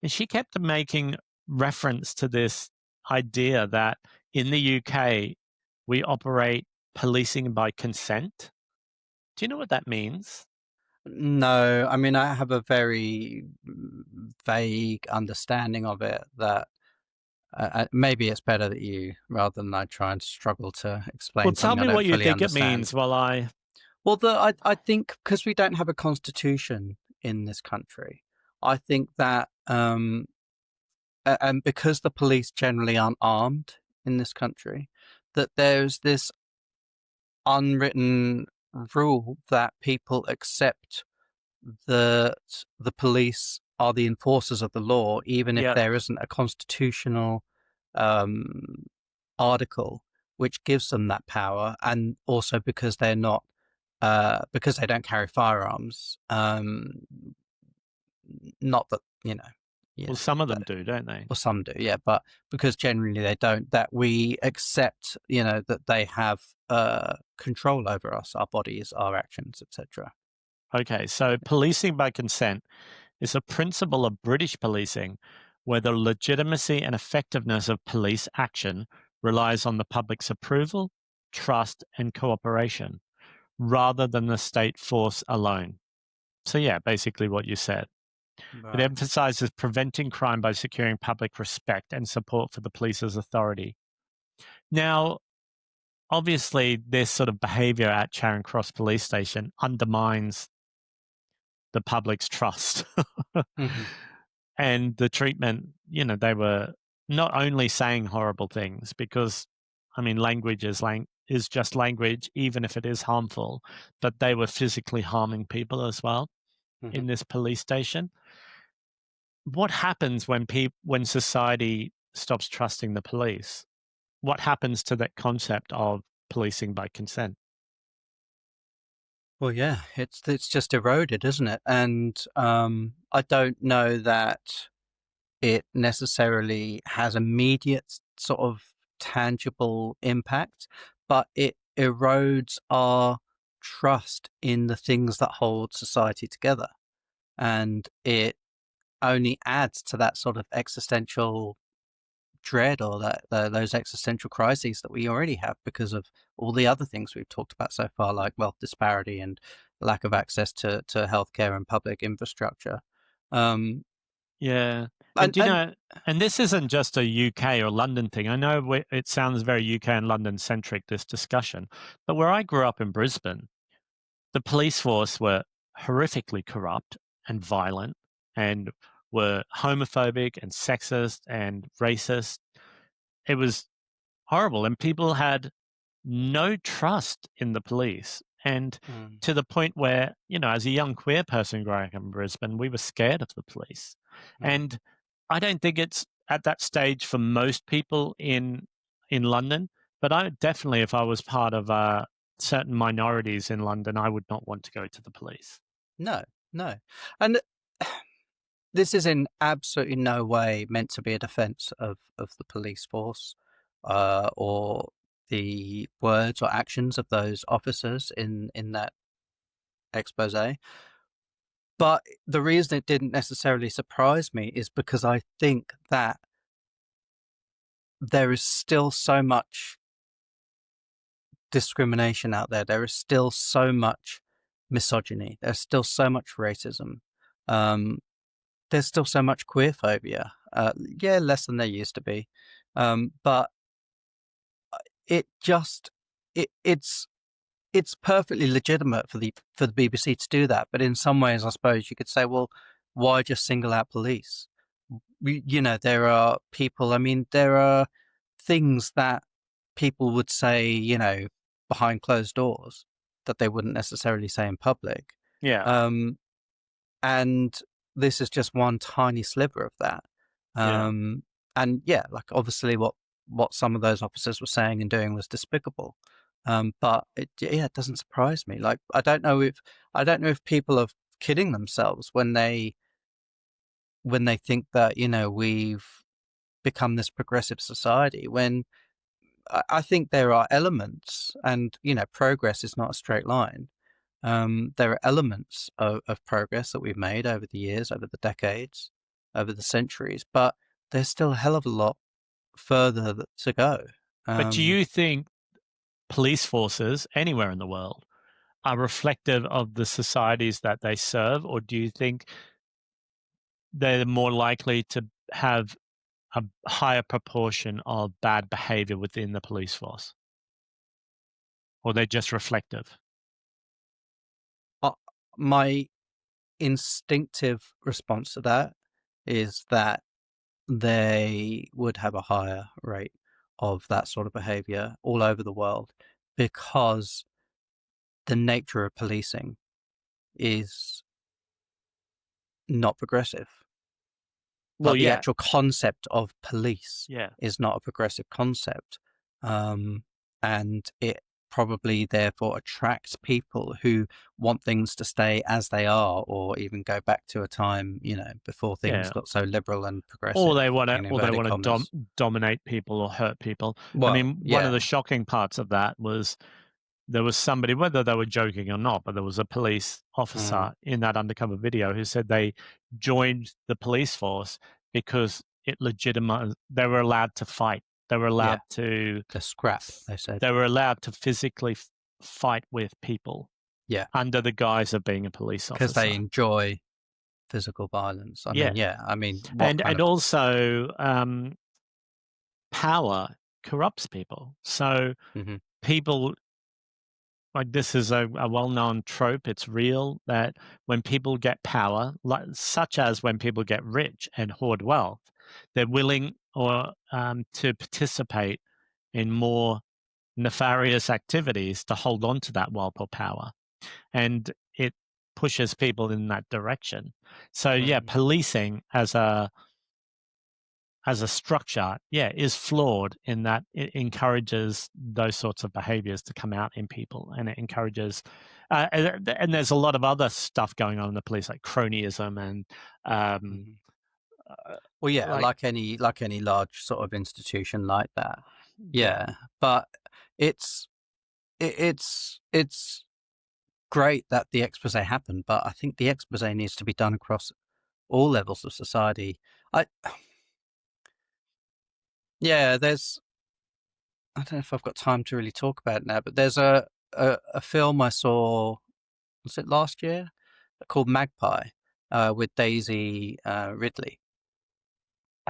B: And she kept making reference to this idea that in the UK, we operate policing by consent. Do you know what that means?
A: No, I mean I have a very vague understanding of it. That maybe it's better that you, rather than I try and struggle to
B: Well,
A: explain
B: tell
A: something I
B: me
A: don't
B: what you
A: fully
B: think it
A: understand.
B: means while I.
A: Well, I think because we don't have a constitution in this country, I think that and because the police generally aren't armed in this country, that there's this unwritten rule that people accept that the police are the enforcers of the law, even if
B: Yeah.
A: there isn't a constitutional um, article which gives them that power, and also because they're not because they don't carry firearms. Not that
B: Well, some of them do, don't they?
A: or some do, yeah, but because generally they don't, that we accept, that they have control over us, our bodies, our actions, etc.
B: Okay, so policing by consent is a principle of British policing where the legitimacy and effectiveness of police action relies on the public's approval, trust, and cooperation, rather than the state force alone. So, yeah, basically what you said. It
A: Right.
B: emphasizes preventing crime by securing public respect and support for the police's authority. Now, obviously, this sort of behavior at Charing Cross Police Station undermines the public's trust. And the treatment, they were not only saying horrible things because, I mean, language is just language, even if it is harmful, but they were physically harming people as well in this police station. What happens when society stops trusting the police? What happens to that concept of policing by consent?
A: Well, yeah, it's just eroded, isn't it? And I don't know that it necessarily has immediate sort of tangible impact, but it erodes our trust in the things that hold society together. And it only adds to that sort of existential dread, or those existential crises that we already have because of all the other things we've talked about so far, like wealth disparity and lack of access to healthcare and public infrastructure.
B: Yeah. And you know, and this isn't just a UK or London thing. I know it sounds very UK and London centric, this discussion, but where I grew up in Brisbane, the police force were horrifically corrupt and violent and were homophobic and sexist and racist. It was horrible, and people had no trust in the police. And to the point where, you know, as a young queer person growing up in Brisbane, we were scared of the police. And I don't think it's at that stage for most people in London, but I definitely, if I was part of certain minorities in London, I would not want to go to the police.
A: No. And this is in absolutely no way meant to be a defense of the police force or the words or actions of those officers in that expose. But the reason it didn't necessarily surprise me is because I think that there is still so much discrimination out there. There is still so much misogyny. There's still so much racism. There's still so much queerphobia. Yeah, less than there used to be. But it's perfectly legitimate for the BBC to do that. But in some ways, I suppose you could say, well, why just single out police? You know, there are people. I mean, there are things that people would say, you know, behind closed doors that they wouldn't necessarily say in public.
B: Yeah.
A: And this is just one tiny sliver of that. And yeah, like obviously what some of those officers were saying and doing was despicable. But it doesn't surprise me. Like I don't know if people are kidding themselves when they think that, you know, we've become this progressive society, when I think there are elements, and you know, progress is not a straight line. There are elements of progress that we've made over the years, over the decades, over the centuries, but there's still a hell of a lot further to go.
B: But do you think police forces anywhere in the world are reflective of the societies that they serve, or do you think they're more likely to have a higher proportion of bad behavior within the police force? Or they're just reflective?
A: My instinctive response to that is that they would have a higher rate of that sort of behavior all over the world, because the nature of policing is not progressive.
B: Well,
A: Like the actual concept of police is not a progressive concept. And it probably therefore attracts people who want things to stay as they are, or even go back to a time, you know, before things got so liberal and progressive.
B: Or they want to dominate people or hurt people.
A: Well,
B: I mean, one of the shocking parts of that was there was somebody, whether they were joking or not, but there was a police officer in that undercover video who said they joined the police force because it legitimized, they were allowed to fight. They were allowed to
A: scrap, they said.
B: They were allowed to physically fight with people.
A: Yeah.
B: Under the guise of being a police officer.
A: Because they enjoy physical violence. I mean,
B: and also power corrupts people. So people, like, this is a well-known trope. It's real that when people get power, such as when people get rich and hoard wealth, they're willing to participate in more nefarious activities to hold on to that wealth or power. And it pushes people in that direction. So policing as a structure, is flawed in that it encourages those sorts of behaviors to come out in people, and it encourages, and there's a lot of other stuff going on in the police, like cronyism and,
A: like any large sort of institution like that. Yeah. But it's great that the expose happened, but I think the expose needs to be done across all levels of society. I don't know if I've got time to really talk about it now, but there's a film I saw, was it last year, called Magpie, with Daisy Ridley.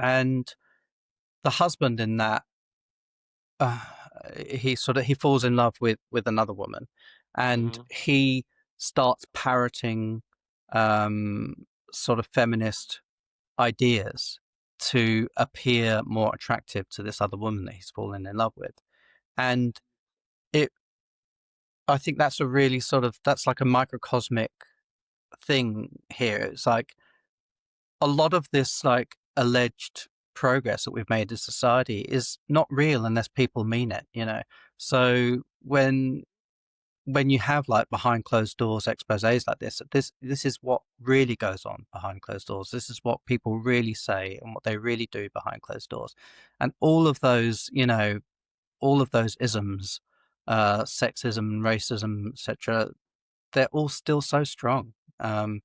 A: And the husband in that, uh, he falls in love with another woman, and he starts parroting sort of feminist ideas to appear more attractive to this other woman that he's fallen in love with. And it I think that's a really that's like a microcosmic thing here. It's like a lot of this like alleged progress that we've made as society is not real unless people mean it, you know. So when you have like behind closed doors exposés like this is what really goes on behind closed doors. This is what people really say and what they really do behind closed doors. And all of those, you know, all of those isms, sexism, racism, etc., they're all still so strong. And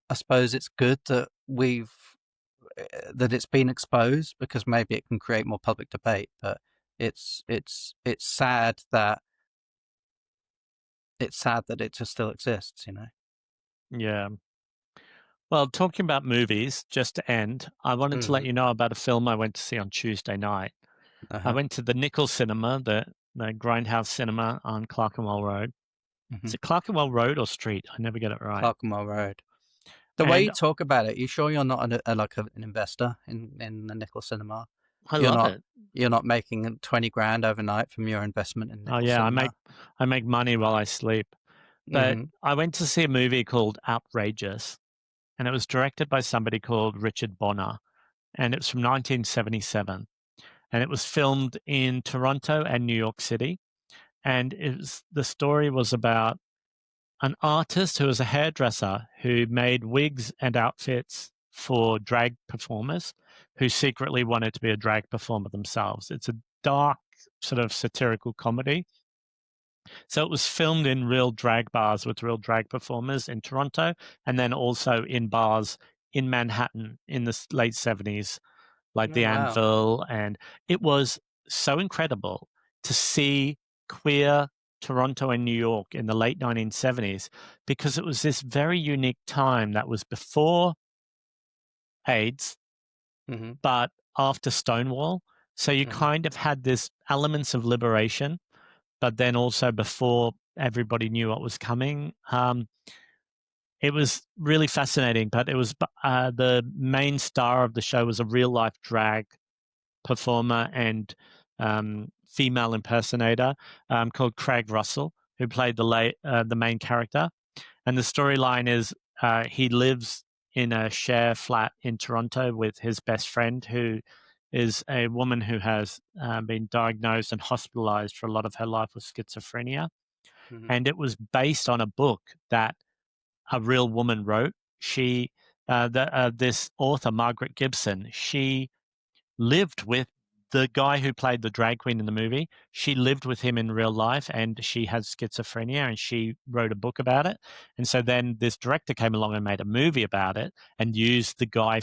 A: I suppose it's good that that it's been exposed, because maybe it can create more public debate. But it's sad that it just still exists, you know.
B: Yeah. Well, talking about movies, just to end, I wanted to let you know about a film I went to see on Tuesday night. I went to the Nickel Cinema, the Grindhouse Cinema on Clerkenwell Road. Is it Clerkenwell Road or Street? I never get it right.
A: Clerkenwell Road. The way you talk about it, you sure you're not an investor in the Nickel Cinema?
B: I love it.
A: You're not making 20 grand overnight from your investment in Nickel Cinema?
B: I make money while I sleep. But I went to see a movie called Outrageous, and it was directed by somebody called Richard Bonner, and it was from 1977. And it was filmed in Toronto and New York City. And the story was about an artist who was a hairdresser who made wigs and outfits for drag performers who secretly wanted to be a drag performer themselves. It's a dark, sort of satirical comedy. So it was filmed in real drag bars with real drag performers in Toronto, and then also in bars in Manhattan in the late 70s, like the Anvil. And it was so incredible to see queer Toronto and New York in the late 1970s, because it was this very unique time that was before AIDS, but after Stonewall. So you kind of had this elements of liberation, but then also before everybody knew what was coming. It was really fascinating, but it was the main star of the show was a real life drag performer and female impersonator called Craig Russell, who played the main character. And the storyline is he lives in a share flat in Toronto with his best friend, who is a woman who has been diagnosed and hospitalized for a lot of her life with schizophrenia. And it was based on a book that a real woman wrote. She, this author, Margaret Gibson, she lived with the guy who played the drag queen in the movie. She lived with him in real life, and she had schizophrenia, and she wrote a book about it. And so then this director came along and made a movie about it and used the guy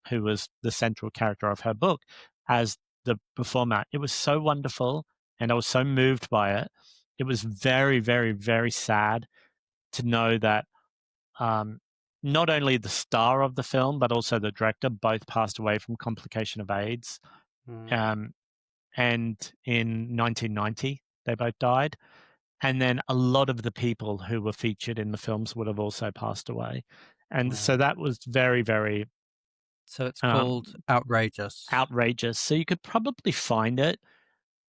B: who was the central character of her book as the performer. It was so wonderful, and I was so moved by it. It was very, very, very sad to know that not only the star of the film, but also the director both passed away from complication of AIDS. And in 1990, they both died. And then a lot of the people who were featured in the films would have also passed away. And so that was very, very...
A: So it's called Outrageous.
B: Outrageous. So you could probably find it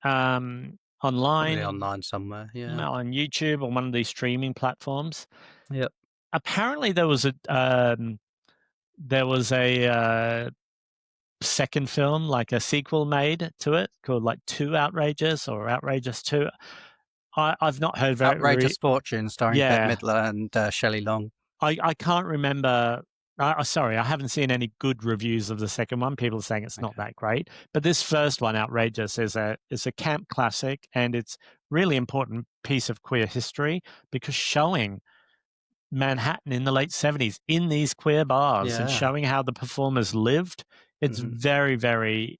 B: online.
A: Probably online somewhere, yeah.
B: On YouTube or one of these streaming platforms.
A: Yep.
B: Apparently there was a second film, like a sequel made to it called like Two Outrageous or Outrageous 2. I've not heard very...
A: Outrageous Fortune, starring Bette Midler and Shelley Long.
B: I can't remember. Sorry, I haven't seen any good reviews of the second one. People are saying it's not that great. But this first one, Outrageous, is a camp classic, and it's really important piece of queer history, because showing Manhattan in the late 70s in these queer bars and showing how the performers lived. It's very, very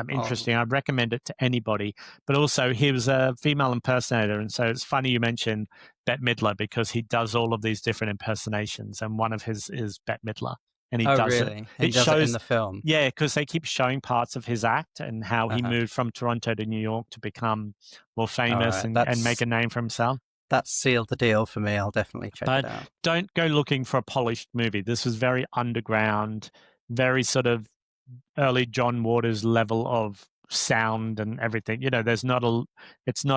B: interesting. I'd recommend it to anybody. But also, he was a female impersonator. And so it's funny you mentioned Bette Midler, because he does all of these different impersonations. And one of his is Bette Midler. and he
A: Oh,
B: does it.
A: really? And he
B: It
A: does it in
B: shows,
A: the film?
B: yeah, because they keep showing parts of his act and how he
A: Uh-huh.
B: moved from Toronto to New York to become more
A: All
B: famous
A: right.
B: and make a name for himself.
A: That's sealed the deal for me. I'll definitely check it
B: But
A: out.
B: don't go looking for a polished movie. This was very underground, very sort of early John Waters level of sound and everything. You know, it's not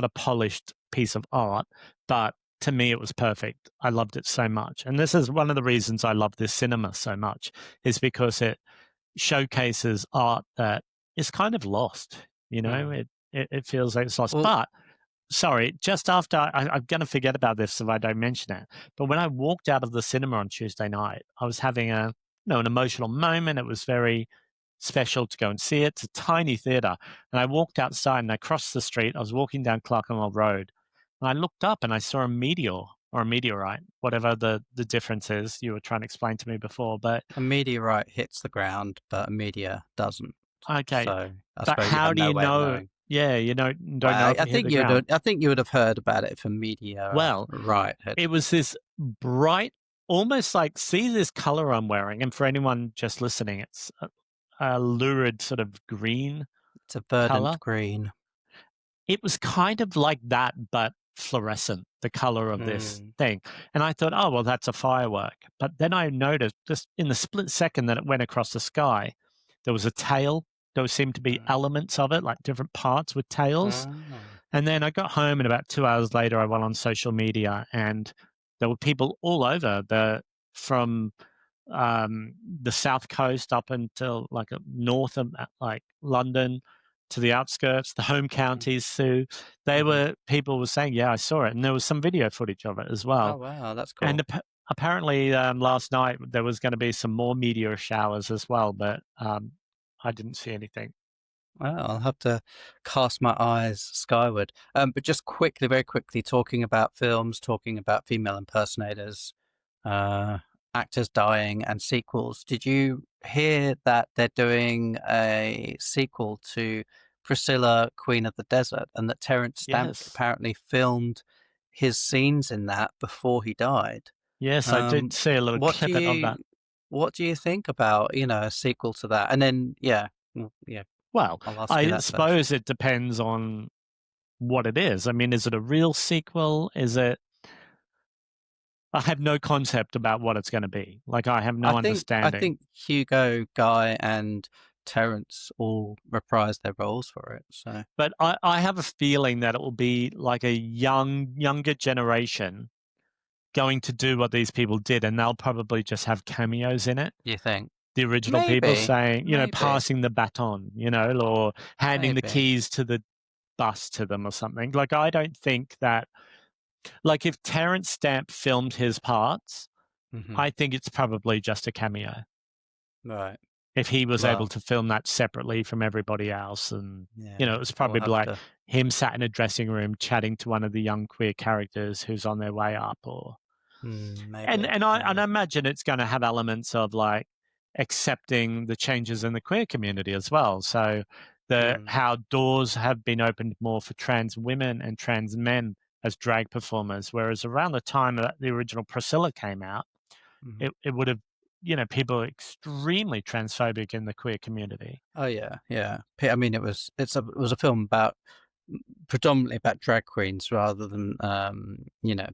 B: a polished piece of art, but to me it was perfect. I loved it so much. And this is one of the reasons I love this cinema so much, is because it showcases art that is kind of lost. You know,
A: Hmm.
B: it feels like it's lost.
A: Well,
B: But sorry, just after I'm going to forget about this if I don't mention it. But when I walked out of the cinema on Tuesday night, I was having an emotional moment. It was very special to go and see it. It's a tiny theater, and I walked outside and I crossed the street. I was walking down Clerkenwell Road, and I looked up and I saw a meteor or a meteorite, whatever the difference is you were trying to explain to me before. But
A: a meteorite hits the ground, but a meteor doesn't.
B: okay,
A: So I
B: but
A: suppose you
B: how
A: have
B: do
A: no
B: you
A: way of
B: know?
A: knowing.
B: Yeah, don't know
A: Well,
B: if it hit the ground.
A: I think you would have heard about it if a meteor
B: Well,
A: right had.
B: it was this bright, almost like, see this color I'm wearing. And for anyone just listening, it's a lurid sort of green
A: It's a verdant
B: color.
A: green.
B: It was kind of like that, but fluorescent, the color of this
A: Mm.
B: thing. And I thought, oh, well, that's a firework. But then I noticed just in the split second that it went across the sky, there was a tail. There seemed to be
A: Mm.
B: elements of it, like different parts with tails.
A: Oh.
B: And then I got home, and about 2 hours later, I went on social media, and there were people all over from the south coast up until like north of like London to the outskirts, the home
A: Mm-hmm.
B: counties too.
A: Mm-hmm.
B: People were saying, "Yeah, I saw it," and there was some video footage of it as
A: Oh,
B: well.
A: wow, that's
B: And
A: cool.
B: apparently, last night there was going to be some more meteor showers as well, but I didn't see anything.
A: Well, I'll have to cast my eyes skyward. But just quickly, very quickly, talking about films, talking about female impersonators, uh, actors dying, and sequels. Did you hear that they're doing a sequel to Priscilla, Queen of the Desert, and that Terence Stamp
B: Yes,
A: apparently filmed his scenes in that before he died?
B: yes, I did
A: Um,
B: see a little
A: what do
B: clip of that.
A: you what do you think about, a sequel to that? And then, yeah, yeah,
B: Well,
A: I'll ask you
B: I
A: that first.
B: suppose it depends on what it is. I mean, is it a real sequel? Is it? I have no concept about what it's going to be. Like, I have
A: I
B: no
A: think I
B: understanding.
A: think Hugo, Guy, and Terence all reprised their roles for it. So
B: But I have a feeling that it will be like a younger generation going to do what these people did, and they'll probably just have cameos in it.
A: you think
B: The original people
A: maybe,
B: saying,
A: maybe,
B: passing the baton, or handing the
A: maybe.
B: keys to the bus to them or something. Like, I don't think that, like, if Terence Stamp filmed his parts,
A: Hmm.
B: I think it's probably just a cameo.
A: Right.
B: If he was able
A: Well,
B: to film that separately from everybody else, and
A: yeah.
B: it was
A: We'll
B: probably
A: have
B: like
A: to.
B: him sat in a dressing room chatting to one of the young queer characters who's on their way up, or
A: Maybe,
B: and I
A: maybe.
B: imagine it's going to have elements of like accepting the changes in the queer community as well. So the
A: Mm,
B: how doors have been opened more for trans women and trans men as drag performers, whereas around the time that the original Priscilla came out,
A: mhm.
B: it would have, people extremely transphobic in the queer community.
A: Oh yeah, yeah. I mean, it was a film about predominantly about drag queens rather than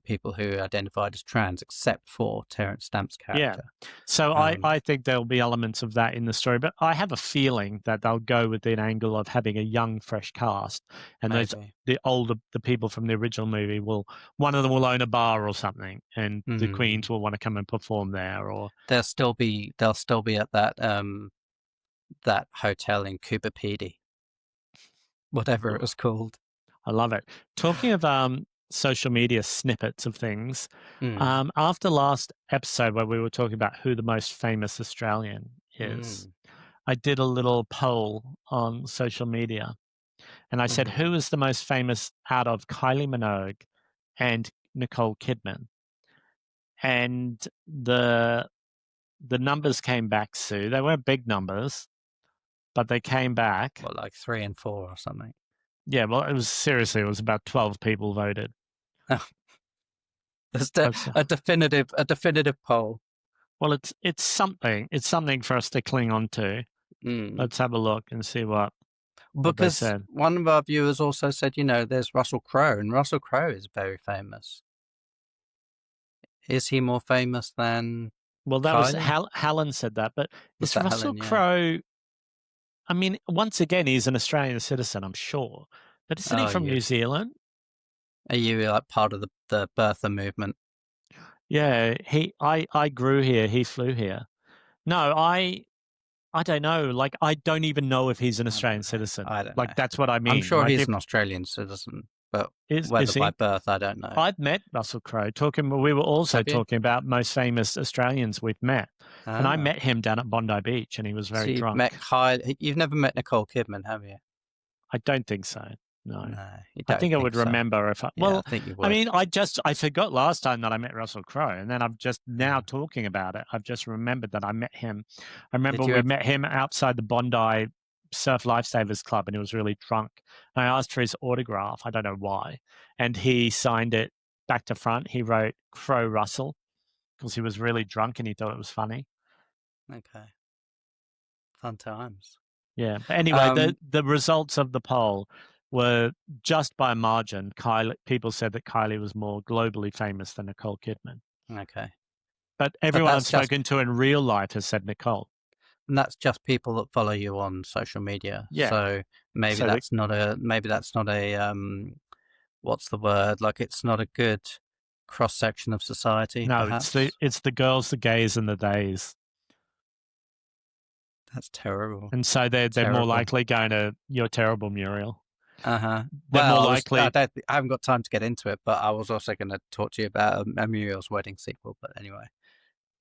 A: people who identified as trans, except for Terence Stamp's
B: Yeah.
A: character.
B: So
A: Um,
B: I think there'll be elements of that in the story, but I have a feeling that they'll go with the angle of having a young, fresh cast, and
A: Maybe.
B: the people from the original movie one of them will own a bar or something, and the
A: Mm.
B: queens will want to come and perform there, or
A: They'll still be at that hotel in Cooper Pedy, whatever it was called.
B: I love it. Talking of social media snippets of things,
A: Mm.
B: after last episode where we were talking about who the most famous Australian is,
A: Mm.
B: I did a little poll on social media, and I said,
A: Mm-hmm.
B: who is the most famous out of Kylie Minogue and Nicole Kidman? And the numbers came back, Sue. They weren't big numbers, but they came back.
A: What, like 3 and 4 or something?
B: Yeah, well, it was about 12 people voted.
A: That's
B: That's
A: a definitive poll.
B: Well, it's something. It's something for us to cling on to. Let's have a look and see what they
A: Because
B: said.
A: one of our viewers also said, there's Russell Crowe, and Russell Crowe is very famous. Is he more famous than
B: Well, that was
A: Kylie?
B: Helen said that, but
A: Was
B: is
A: that
B: Russell
A: Helen? Yeah.
B: Crowe? I mean, once again, he's an Australian citizen, I'm sure, but isn't he from New Zealand?
A: Are you like part of the birther movement?
B: Yeah, I grew here. He flew here. No, I don't know. Like, I don't even know if he's an Australian citizen.
A: I don't
B: know. That's what I mean.
A: I'm sure
B: like,
A: he's an Australian citizen, but
B: is
A: whether by
B: he?
A: birth, I don't know.
B: I've met Russell Crowe. We were also talking about most famous Australians we've met. And I met him down at Bondi Beach, and he was very drunk.
A: Met Kylie. You've never met Nicole Kidman, have you?
B: I don't think so. No,
A: I
B: think I would remember if I. Well,
A: I think you would.
B: I mean, I forgot last time that I met Russell Crowe, and then I've just now talking about it. I've just remembered that I met him. I remember we met him outside the Bondi Surf Lifesavers Club, and he was really drunk. And I asked for his autograph. I don't know why, and he signed it back to front. He wrote Crow Russell because he was really drunk and he thought it was funny.
A: Okay, fun times.
B: Yeah. But anyway, the results of the poll were just by a margin. People said that Kylie was more globally famous than Nicole Kidman.
A: Okay.
B: But everyone I've spoken to in real life has said Nicole.
A: And that's just people that follow you on social media.
B: Yeah.
A: So maybe that's not a what's the word? Like, it's not a good cross section of society.
B: No,
A: perhaps.
B: it's the girls, the gays, and the days.
A: That's terrible.
B: And so they're more likely going to You're Terrible, Muriel.
A: They're
B: more likely.
A: I haven't got time to get into it, but I was also going to talk to you about a Muriel's Wedding sequel. But anyway,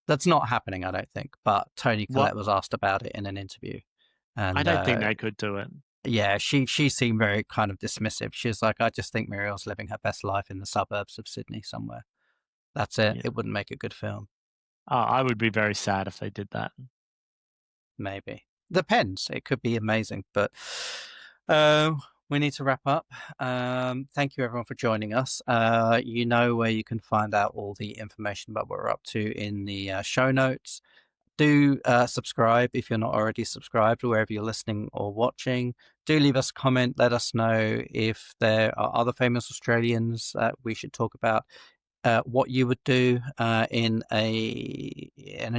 A: that's not happening, I don't think. But Toni Collette was asked about it in an interview, and
B: I don't think they could do it.
A: Yeah, she seemed very kind of dismissive. She's like, I just think Muriel's living her best life in the suburbs of Sydney somewhere. That's it. Yeah. It wouldn't make a good film.
B: I would be very sad if they did that.
A: Maybe. Depends. It could be amazing, but we need to wrap up. Thank you everyone for joining us. You know where you can find out all the information about what we're up to in the show notes. Do subscribe if you're not already subscribed, wherever you're listening or watching. Do leave us a comment. Let us know if there are other famous Australians that we should talk about. What you would do in a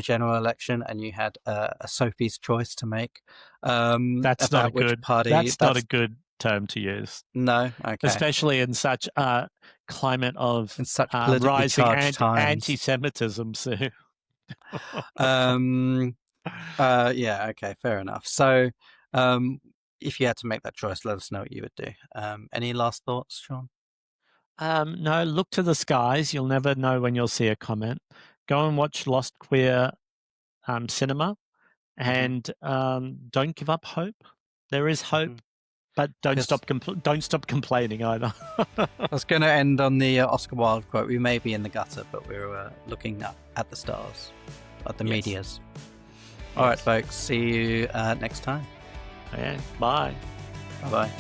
A: general election, and you had a Sophie's choice to make.
B: That's not a good party. That's not a good term to use.
A: No, okay.
B: Especially in such a climate of
A: rising
B: anti-Semitism. So.
A: Yeah, okay, fair enough. So if you had to make that choice, let us know what you would do. Any last thoughts, Sean?
B: No, look to the skies. You'll never know when you'll see a comment. Go and watch Lost Queer cinema, and don't give up hope. There is hope, but don't stop complaining either.
A: I was going to end on the Oscar Wilde quote: "We may be in the gutter, but we're looking up at the stars, at the medias." All right, folks. See you next time.
B: Okay, bye.
A: Bye.